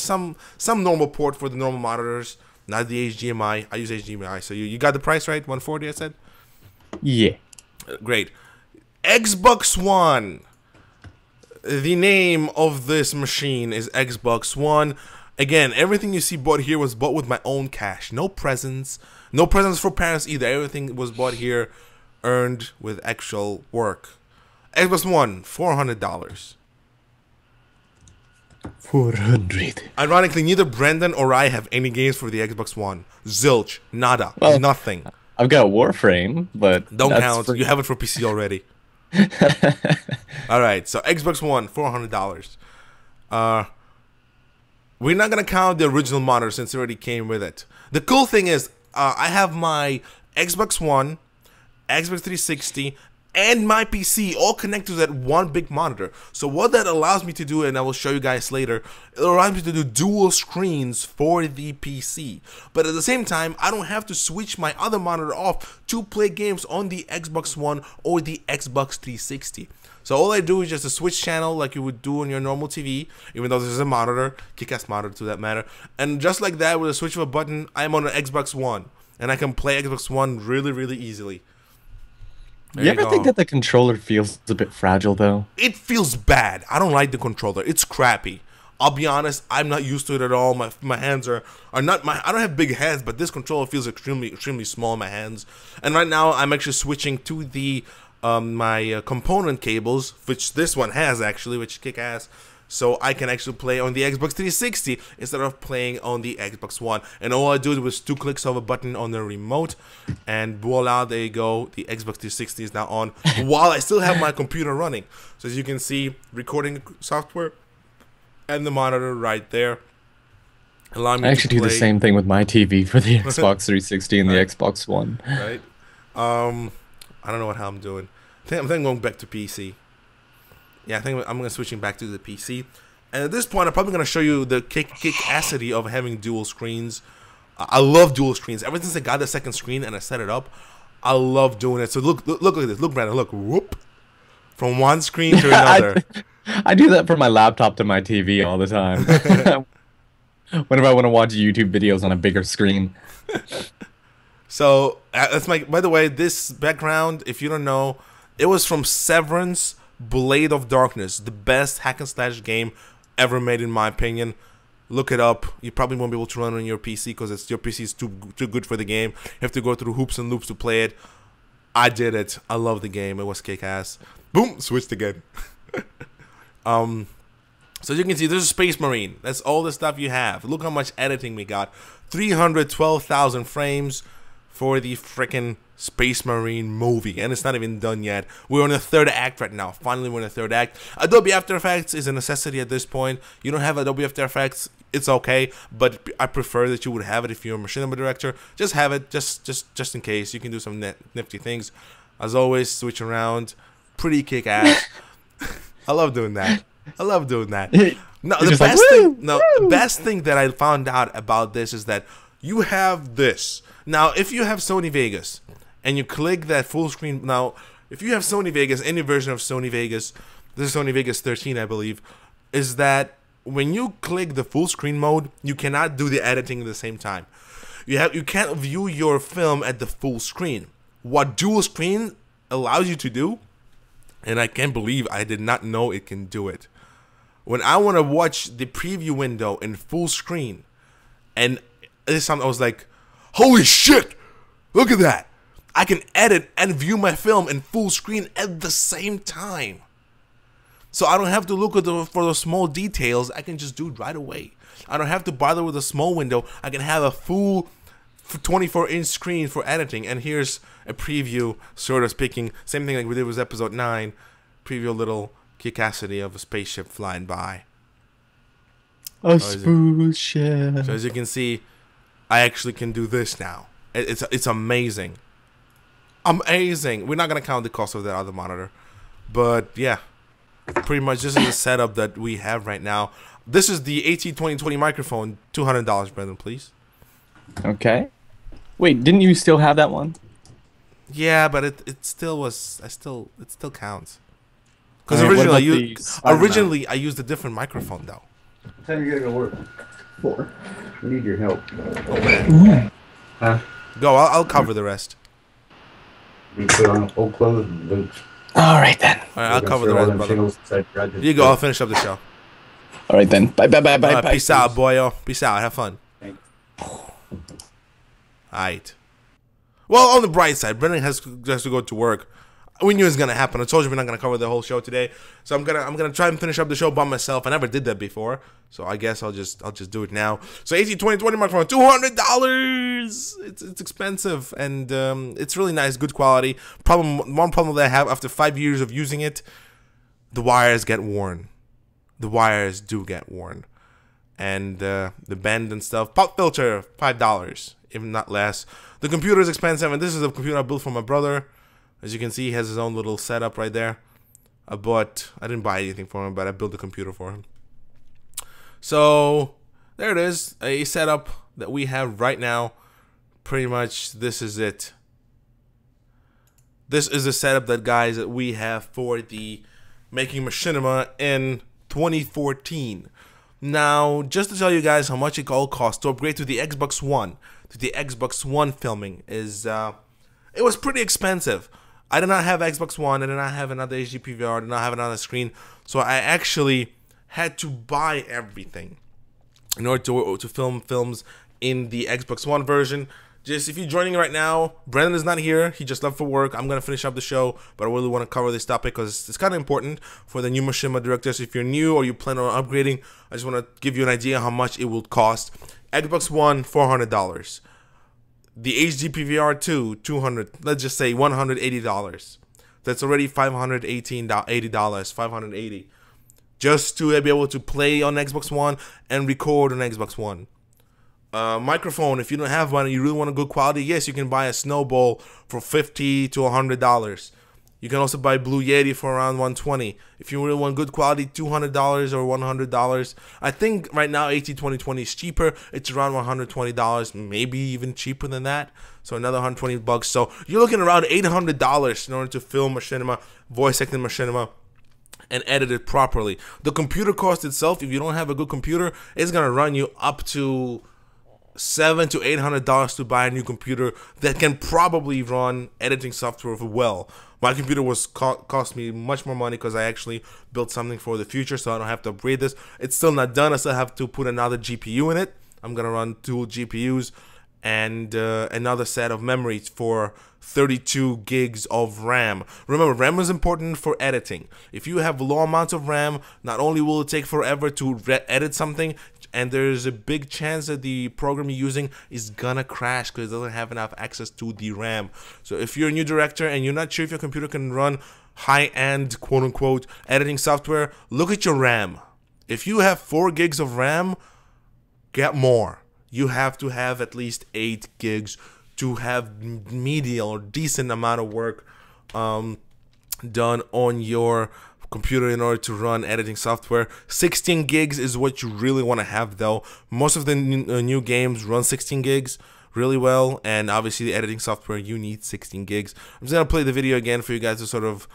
normal port for the normal monitors. Not the HDMI. I use HDMI. So you got the price right? 140, I said? Yeah. Great. Xbox One. The name of this machine is Xbox One. Again, everything you see bought here was bought with my own cash. No presents. No presents for parents either. Everything was bought here, earned with actual work. Xbox One, $400. 400. Ironically, neither Brendan or I have any games for the Xbox One. Zilch. Nada. Well, nothing. I've got Warframe, but don't count. You have it for PC already. Alright, so Xbox One, $400. We're not going to count the original monitor since it already came with it. The cool thing is, I have my Xbox One, Xbox 360, and my PC all connected to that one big monitor. So what that allows me to do, and I will show you guys later, it allows me to do dual screens for the PC. But at the same time, I don't have to switch my other monitor off to play games on the Xbox One or the Xbox 360. So all I do is just a switch channel like you would do on your normal TV, even though this is a monitor, kick-ass monitor to that matter. And just like that, with a switch of a button, I'm on an Xbox One. And I can play Xbox One really, really easily. You ever think that the controller feels a bit fragile, though? It feels bad. I don't like the controller. It's crappy. I'll be honest, I'm not used to it at all. My hands are not I don't have big hands, but this controller feels extremely small in my hands. And right now I'm actually switching to the my component cables, which this one has actually, which kick ass. So I can actually play on the Xbox 360 instead of playing on the Xbox One. And all I do was 2 clicks of a button on the remote, and voila, there you go. The Xbox 360 is now on while I still have my computer running. So as you can see, recording software and the monitor right there. Allow me I actually do the same thing with my TV for the Xbox 360 and the Xbox One. Right. I don't know what hell I'm doing. I think I'm going back to PC. Yeah, I think I'm going to switching back to the PC. And at this point, I'm probably going to show you the kick-assity of having dual screens. I love dual screens. Ever since I got the second screen and I set it up, I love doing it. So look at this. Look, Brandon, look. Whoop. From one screen to another. I do that from my laptop to my TV all the time. Whenever I want to watch YouTube videos on a bigger screen. So, that's by the way, this background, if you don't know, it was from Severance Blade of Darkness, the best hack and slash game ever made in my opinion. Look it up. You probably won't be able to run on your PC because your PC is too good for the game. You have to go through hoops and loops to play it. I did it. I love the game. It was kick ass. Boom, switched again. So as you can see, there's a Space Marine. That's all the stuff you have. Look how much editing we got. 312,000 frames for the freaking Space Marine movie, and it's not even done yet. We're in the third act right now. Finally, we're in the third act. Adobe After Effects is a necessity at this point. You don't have Adobe After Effects, it's okay, but I prefer that you would have it if you're a machinima director. Just have it, just in case. You can do some nifty things. As always, switch around. Pretty kick-ass. I love doing that. I love doing that. No, the best thing. No, the best thing that I found out about this is that you have this. Now, if you have Sony Vegas and you click that full screen, now, if you have Sony Vegas, any version of Sony Vegas, this is Sony Vegas 13, I believe, is that when you click the full screen mode, you cannot do the editing at the same time. You can't view your film at the full screen. What dual screen allows you to do, and I can't believe I did not know it can do it. When I want to watch the preview window in full screen, and this time I was like, holy shit, look at that. I can edit and view my film in full screen at the same time. So I don't have to look at for those small details. I can just do it right away. I don't have to bother with a small window. I can have a full 24-inch screen for editing. And here's a preview, sort of speaking. Same thing like we did with episode 9. Preview a little kickacity of a spaceship flying by. A smooth ship. So as you can see, I actually can do this now. It's amazing. Amazing. We're not going to count the cost of that other monitor. But yeah, pretty much this is the setup that we have right now. This is the AT2020 microphone. $200, Brendan, please. Okay. Wait, didn't you still have that one? Yeah, but it still was. It still counts. Because Right, originally I used a different microphone though. What time you gotta go work? 4. We need your help. Oh man. Huh? Go. I'll cover the rest. We put on old clothes and boots. All right then. All right, I'll cover the rest, brother. You go. I'll finish up the show. All right then. Bye bye bye bye. Peace out, boyo. Peace out. Have fun. Thanks. Alright. Well, on the bright side, Brendan has to go to work. We knew it was gonna happen. I told you we're not gonna cover the whole show today, so I'm gonna try and finish up the show by myself. I never did that before, so I guess I'll just do it now. So AT2020 microphone, $200. It's expensive and it's really nice, good quality. One problem that I have after 5 years of using it, the wires get worn. The wires do get worn, and the bend and stuff. Pop filter, $5, if not less. The computer is expensive, and this is a computer I built for my brother. As you can see, he has his own little setup right there. I didn't buy anything for him, but I built a computer for him. So, there it is. A setup that we have right now. Pretty much, this is it. This is the setup that, guys, that we have for the Making Machinima in 2014. Now, just to tell you guys how much it all costs to upgrade to the Xbox One, filming is, it was pretty expensive. I did not have Xbox One, I did not have another HD PVR, I did not have another screen, so I actually had to buy everything in order to film films in the Xbox One version. Just if you're joining right now, Brendan is not here. He just left for work. I'm going to finish up the show, but I really want to cover this topic because it's kind of important for the new machinima directors. If you're new or you plan on upgrading, I just want to give you an idea how much it will cost. Xbox One, $400. The HD PVR 2, $200. Let's just say $180. That's already $580. $580. Just to be able to play on Xbox One and record on Xbox One. Microphone, if you don't have one and you really want a good quality, yes, you can buy a Snowball for $50 to $100. You can also buy Blue Yeti for around $120. If you really want good quality, $200 or $100. I think right now AT2020 is cheaper. It's around $120, maybe even cheaper than that. So another $120. So you're looking around $800 in order to film machinima, voice acting machinima, and edit it properly. The computer cost itself, if you don't have a good computer, is gonna run you up to $700 to $800 to buy a new computer that can probably run editing software well. My computer was cost me much more money because I actually built something for the future, so I don't have to upgrade this. It's still not done. I still have to put another GPU in it. I'm gonna run 2 GPUs, and another set of memories for 32 gigs of RAM. Remember, RAM is important for editing. If you have low amounts of RAM, not only will it take forever to edit something, and there's a big chance that the program you're using is gonna crash because it doesn't have enough access to the RAM. So if you're a new director and you're not sure if your computer can run high-end, quote-unquote, editing software, look at your RAM. If you have 4 gigs of RAM, get more. You have to have at least 8 gigs to have medial or decent amount of work done on your computer in order to run editing software. 16 gigs is what you really want to have, though. Most of the new games run 16 gigs really well, and obviously the editing software, you need 16 gigs. I'm just going to play the video again for you guys to sort of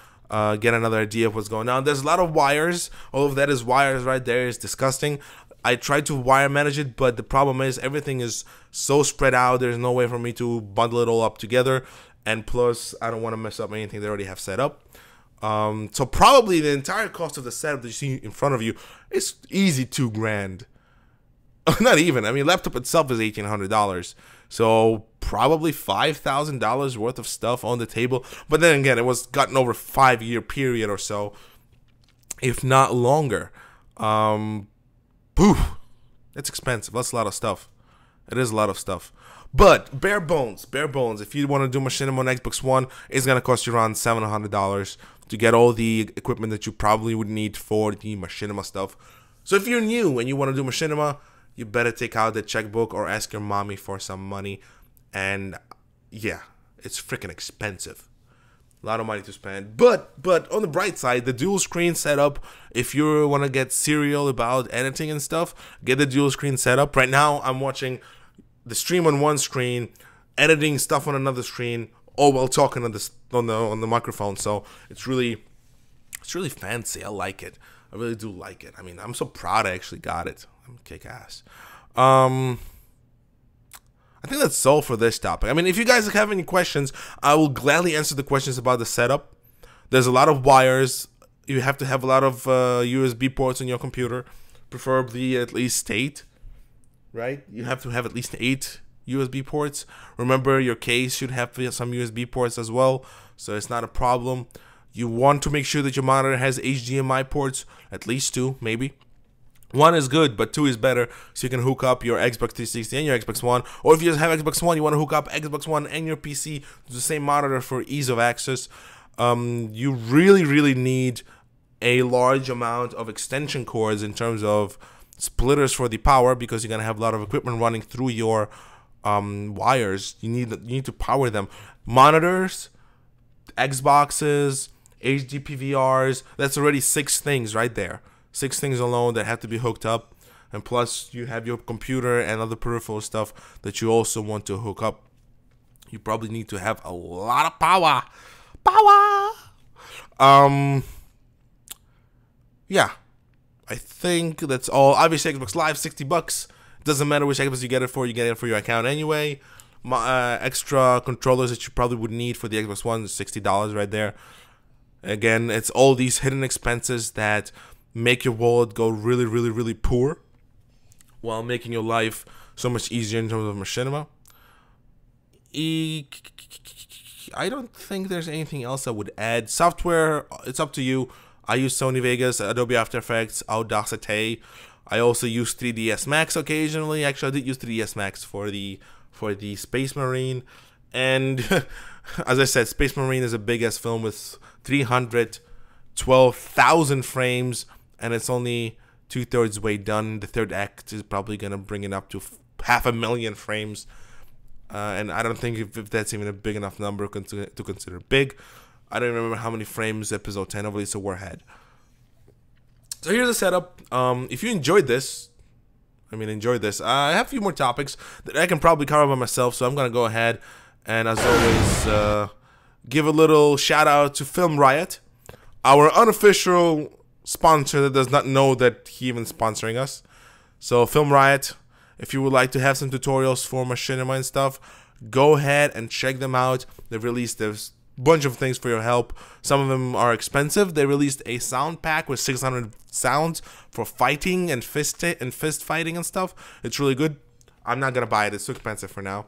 get another idea of what's going on. There's a lot of wires. All of that is wires right there. It's disgusting. I tried to wire manage it, but the problem is everything is so spread out. There's no way for me to bundle it all up together. And plus, I don't want to mess up anything they already have set up. So probably the entire cost of the setup that you see in front of you is easy $2,000. Not even. I mean, laptop itself is $1,800. So probably $5,000 worth of stuff on the table. But then again, it was gotten over a 5-year period or so, if not longer. Poof, it's expensive. That's a lot of stuff. It is a lot of stuff. But bare bones. If you want to do Machinima on Xbox One, it's gonna cost you around $700 to get all the equipment that you probably would need for the Machinima stuff. So if you're new and you want to do Machinima, you better take out the checkbook or ask your mommy for some money. And yeah, it's freaking expensive. A lot of money to spend. But on the bright side, the dual screen setup, if you want to get serial about editing and stuff, get the dual screen setup. Right now, I'm watching the stream on one screen, editing stuff on another screen, all while talking on the microphone. So it's really fancy. I like it. I really do like it. I mean, I'm so proud I actually got it. I'm kick ass. I think that's all for this topic. I mean, if you guys have any questions, I will gladly answer the questions about the setup. There's a lot of wires. You have to have a lot of USB ports on your computer, preferably at least 8, right? You have to have at least 8 USB ports. Remember, your case should have some USB ports as well, so it's not a problem. You want to make sure that your monitor has HDMI ports, at least 2, maybe. 1 is good, but 2 is better, so you can hook up your Xbox 360 and your Xbox One. Or if you just have Xbox One, you want to hook up Xbox One and your PC to the same monitor for ease of access. You really need a large amount of extension cords in terms of splitters for the power, because you're going to have a lot of equipment running through your wires. You need to power them. Monitors, Xboxes, HD PVRs, that's already 6 things right there. 6 things alone that have to be hooked up, and plus you have your computer and other peripheral stuff that you also want to hook up. You probably need to have a lot of power. Yeah, I think that's all. Obviously, Xbox Live, $60. Doesn't matter which Xbox you get it for your account anyway. Extra controllers that you probably would need for the Xbox One is $60 right there. Again, it's all these hidden expenses that make your wallet go really poor, while making your life so much easier in terms of Machinima. I don't think there's anything else I would add. Software, it's up to you. I use Sony Vegas, Adobe After Effects, Audacity. I also use 3ds Max occasionally. Actually, I did use 3ds Max for the Space Marine. And as I said, Space Marine is a big-ass film with 312,000 frames, and it's only 2/3 way done. The third act is probably going to bring it up to 500,000 frames. And I don't think if that's even a big enough number to consider big. I don't remember how many frames episode 10 of Lisa War had. So here's the setup. If you enjoyed this, I have a few more topics that I can probably cover by myself, so I'm going to go ahead and, as always, give a little shout out to Film Riot, our unofficial sponsor that does not know that he even sponsoring us. So Film Riot, if you would like to have some tutorials for Machinima and stuff, go ahead and check them out. They've released this bunch of things for your help. Some of them are expensive. They released a sound pack with 600 sounds for fighting and fist fighting and stuff. It's really good. I'm not gonna buy it. It's too expensive for now.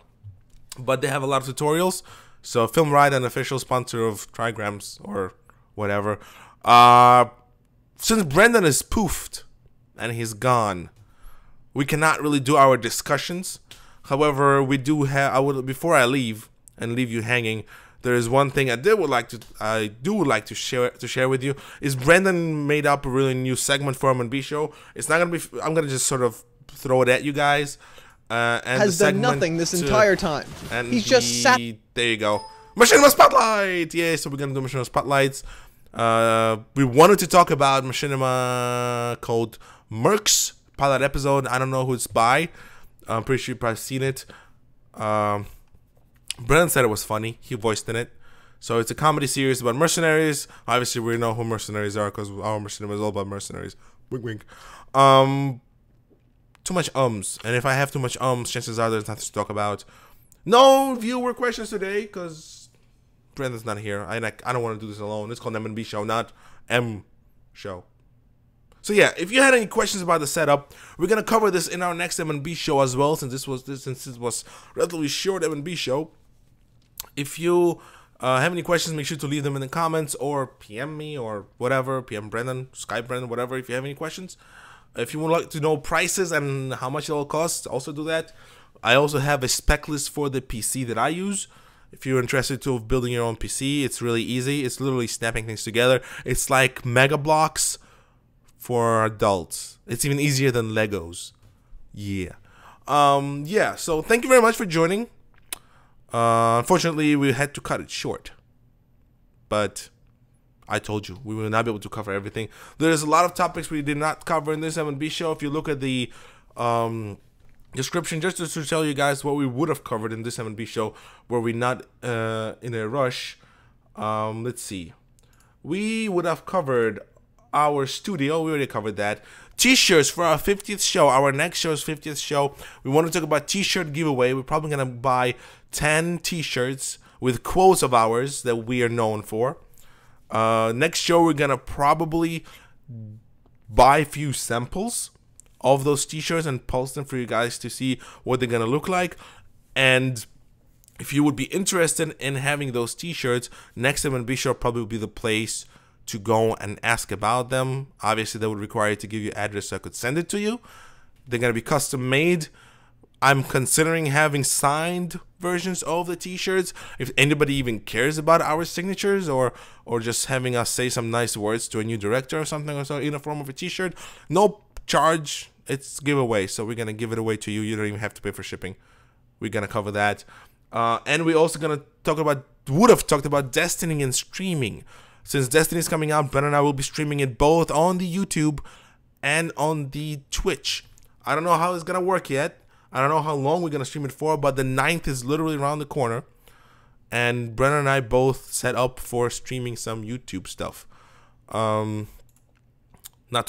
But they have a lot of tutorials. So Film Ride, an official sponsor of Trigrams or whatever. Since Brendan is poofed and he's gone, we cannot really do our discussions. However, we do have. Before I leave and leave you hanging, there is one thing I would like to share with you. Is Brendan made up a really new segment for M&B show? It's not gonna be. I'm gonna just sort of throw it at you guys. And has done nothing this entire time. And he's just sat. There you go. Machinima Spotlight! Yeah, so we're going to do Machinima Spotlights. We wanted to talk about Machinima called Mercs pilot episode. I don't know who it's by. I'm pretty sure you've probably seen it. Brennan said it was funny. He voiced in it. So it's a comedy series about mercenaries. Obviously, we know who mercenaries are because our Machinima is all about mercenaries. Wink, wink. Too much ums, and if I have too much ums, chances are there's nothing to talk about. No viewer questions today because Brendan's not here. I don't want to do this alone. It's called M&B show, not M show. So yeah, if you had any questions about the setup, we're gonna cover this in our next M&B show as well. Since this was relatively short M&B show. If you have any questions, make sure to leave them in the comments or PM me or whatever. PM Brendan, Skype Brendan, whatever. If you have any questions. If you would like to know prices and how much it all costs, also do that. I also have a spec list for the PC that I use. If you're interested to building your own PC, it's really easy. It's literally snapping things together. It's like Mega Blocks for adults. It's even easier than Legos. Yeah. Yeah, so thank you very much for joining. Unfortunately, we had to cut it short. But I told you, we will not be able to cover everything. There's a lot of topics we did not cover in this M&B show. If you look at the description, just to tell you guys what we would have covered in this M&B show, were we not in a rush. Let's see. We would have covered our studio. We already covered that. T-shirts for our 50th show. Our next show's 50th show. We want to talk about T-shirt giveaway. We're probably going to buy 10 T-shirts with quotes of ours that we are known for. Next show, we're gonna probably buy a few samples of those T-shirts and post them for you guys to see what they're gonna look like. And if you would be interested in having those T-shirts, next M&B show probably would be the place to go and ask about them. Obviously, that would require you to give your address so I could send it to you. They're gonna be custom made. I'm considering having signed versions of the T-shirts. If anybody even cares about our signatures, or just having us say some nice words to a new director or something, or so in the form of a T-shirt, no charge. It's giveaway, so we're gonna give it away to you. You don't even have to pay for shipping. We're gonna cover that, and we're also gonna would have talked about Destiny and streaming. Since Destiny is coming out, Ben and I will be streaming it both on the YouTube and on the Twitch. I don't know how it's gonna work yet. I don't know how long we're going to stream it for, but the 9th is literally around the corner. And Brennan and I both set up for streaming some YouTube stuff. Not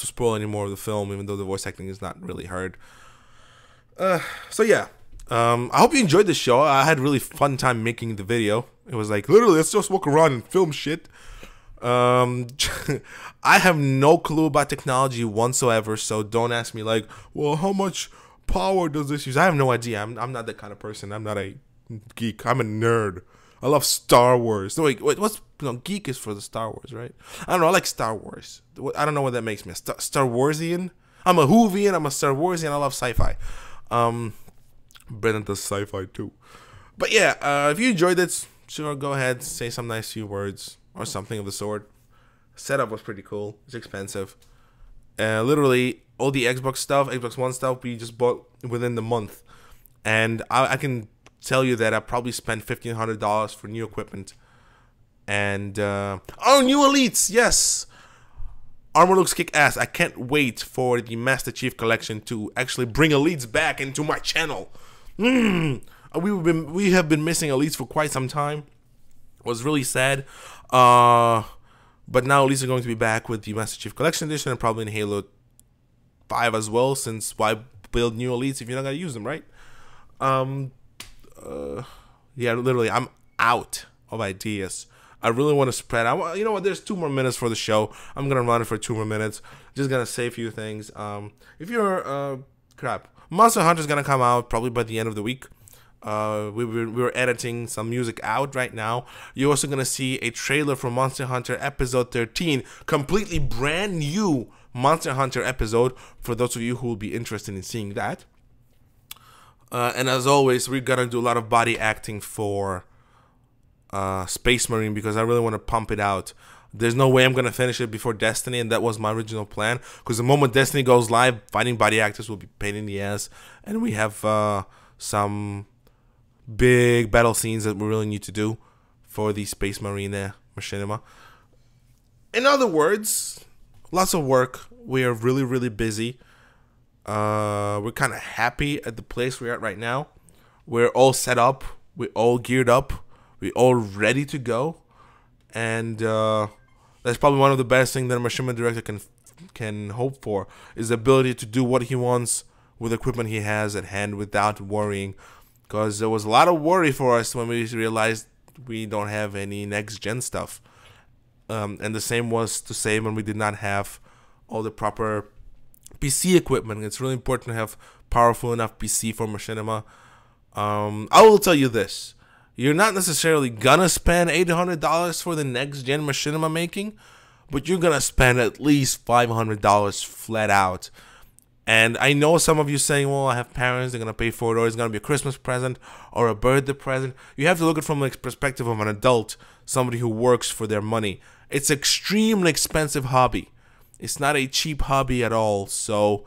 to spoil any more of the film, even though the voice acting is not really heard. So yeah, I hope you enjoyed the show. I had a really fun time making the video. It was like, literally, let's just walk around and film shit. I have no clue about technology whatsoever, so don't ask me like, well, how much power does this use? I have no idea. I'm not that kind of person. I'm not a geek. I'm a nerd. I love Star Wars. No, wait, what's geek is for the Star Wars, right? I don't know. I like Star Wars. I don't know what that makes me. Star Warsian. I'm a Whovian. I'm a Star Warsian. I love sci-fi. Brennan does sci-fi too. But yeah, if you enjoyed it, sure, go ahead, say some nice few words or something of the sort. Setup was pretty cool. It's expensive. Literally all the Xbox stuff, Xbox One stuff, we just bought within the month, and I can tell you that I probably spent $1,500 for new equipment. And oh, new elites, yes, armor looks kick ass. I can't wait for the Master Chief Collection to actually bring elites back into my channel. We have been missing elites for quite some time. It was really sad. But now elites are going to be back with the Master Chief Collection Edition and probably in Halo 5 as well, since why build new elites if you're not going to use them, right? Yeah, literally, I'm out of ideas. I really want to spread. You know what? There's 2 more minutes for the show. I'm going to run it for 2 more minutes. Just going to say a few things. If you're, Monster Hunter is gonna come out probably by the end of the week. We're editing some music out right now. You're also gonna see a trailer for Monster Hunter episode 13, completely brand new Monster Hunter episode for those of you who will be interested in seeing that. And as always, we're gonna do a lot of body acting for Space Marine because I really want to pump it out. There's no way I'm gonna finish it before Destiny, and that was my original plan. Because the moment Destiny goes live, finding body actors will be a pain in the ass, and we have some big battle scenes that we really need to do for the Space Marine Machinima. In other words, lots of work. We are really, really busy. We're kind of happy at the place we're at right now. We're all set up. We're all geared up. We're all ready to go. And that's probably one of the best things that a Machinima director can hope for, is the ability to do what he wants with equipment he has at hand without worrying. Because there was a lot of worry for us when we realized we don't have any next-gen stuff. And the same was to say when we did not have all the proper PC equipment. It's really important to have powerful enough PC for Machinima. I will tell you this. You're not necessarily gonna spend $800 for the next-gen Machinima making, but you're gonna spend at least $500 flat out. And I know some of you saying, well, I have parents, they're going to pay for it, or it's going to be a Christmas present or a birthday present. You have to look at it from the perspective of an adult, somebody who works for their money. It's an extremely expensive hobby. It's not a cheap hobby at all. So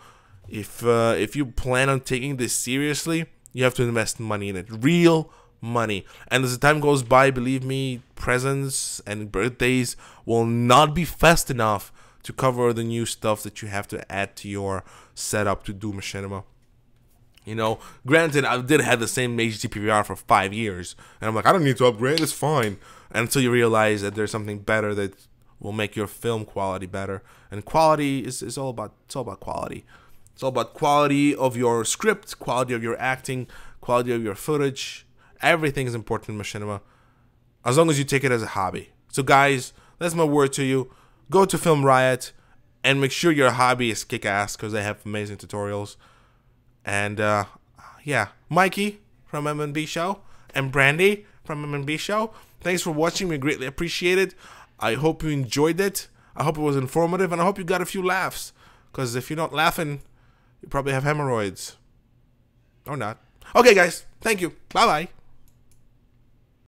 if you plan on taking this seriously, you have to invest money in it. Real money. And as the time goes by, believe me, presents and birthdays will not be fast enough to cover the new stuff that you have to add to your setup to do Machinima. You know, granted, I did have the same HD PVR for 5 years, and I'm like, I don't need to upgrade, it's fine. Until you realize that there's something better that will make your film quality better. And quality is all about quality. It's all about quality of your script, quality of your acting, quality of your footage. Everything is important in Machinima, as long as you take it as a hobby. So guys, that's my word to you. Go to Film Riot and make sure your hobby is kick-ass, because they have amazing tutorials. And yeah, Mikey from MNB Show and Brandy from MNB Show, thanks for watching. We greatly appreciate it. I hope you enjoyed it. I hope it was informative, and I hope you got a few laughs, because if you're not laughing, you probably have hemorrhoids. Or not. Okay, guys. Thank you. Bye-bye.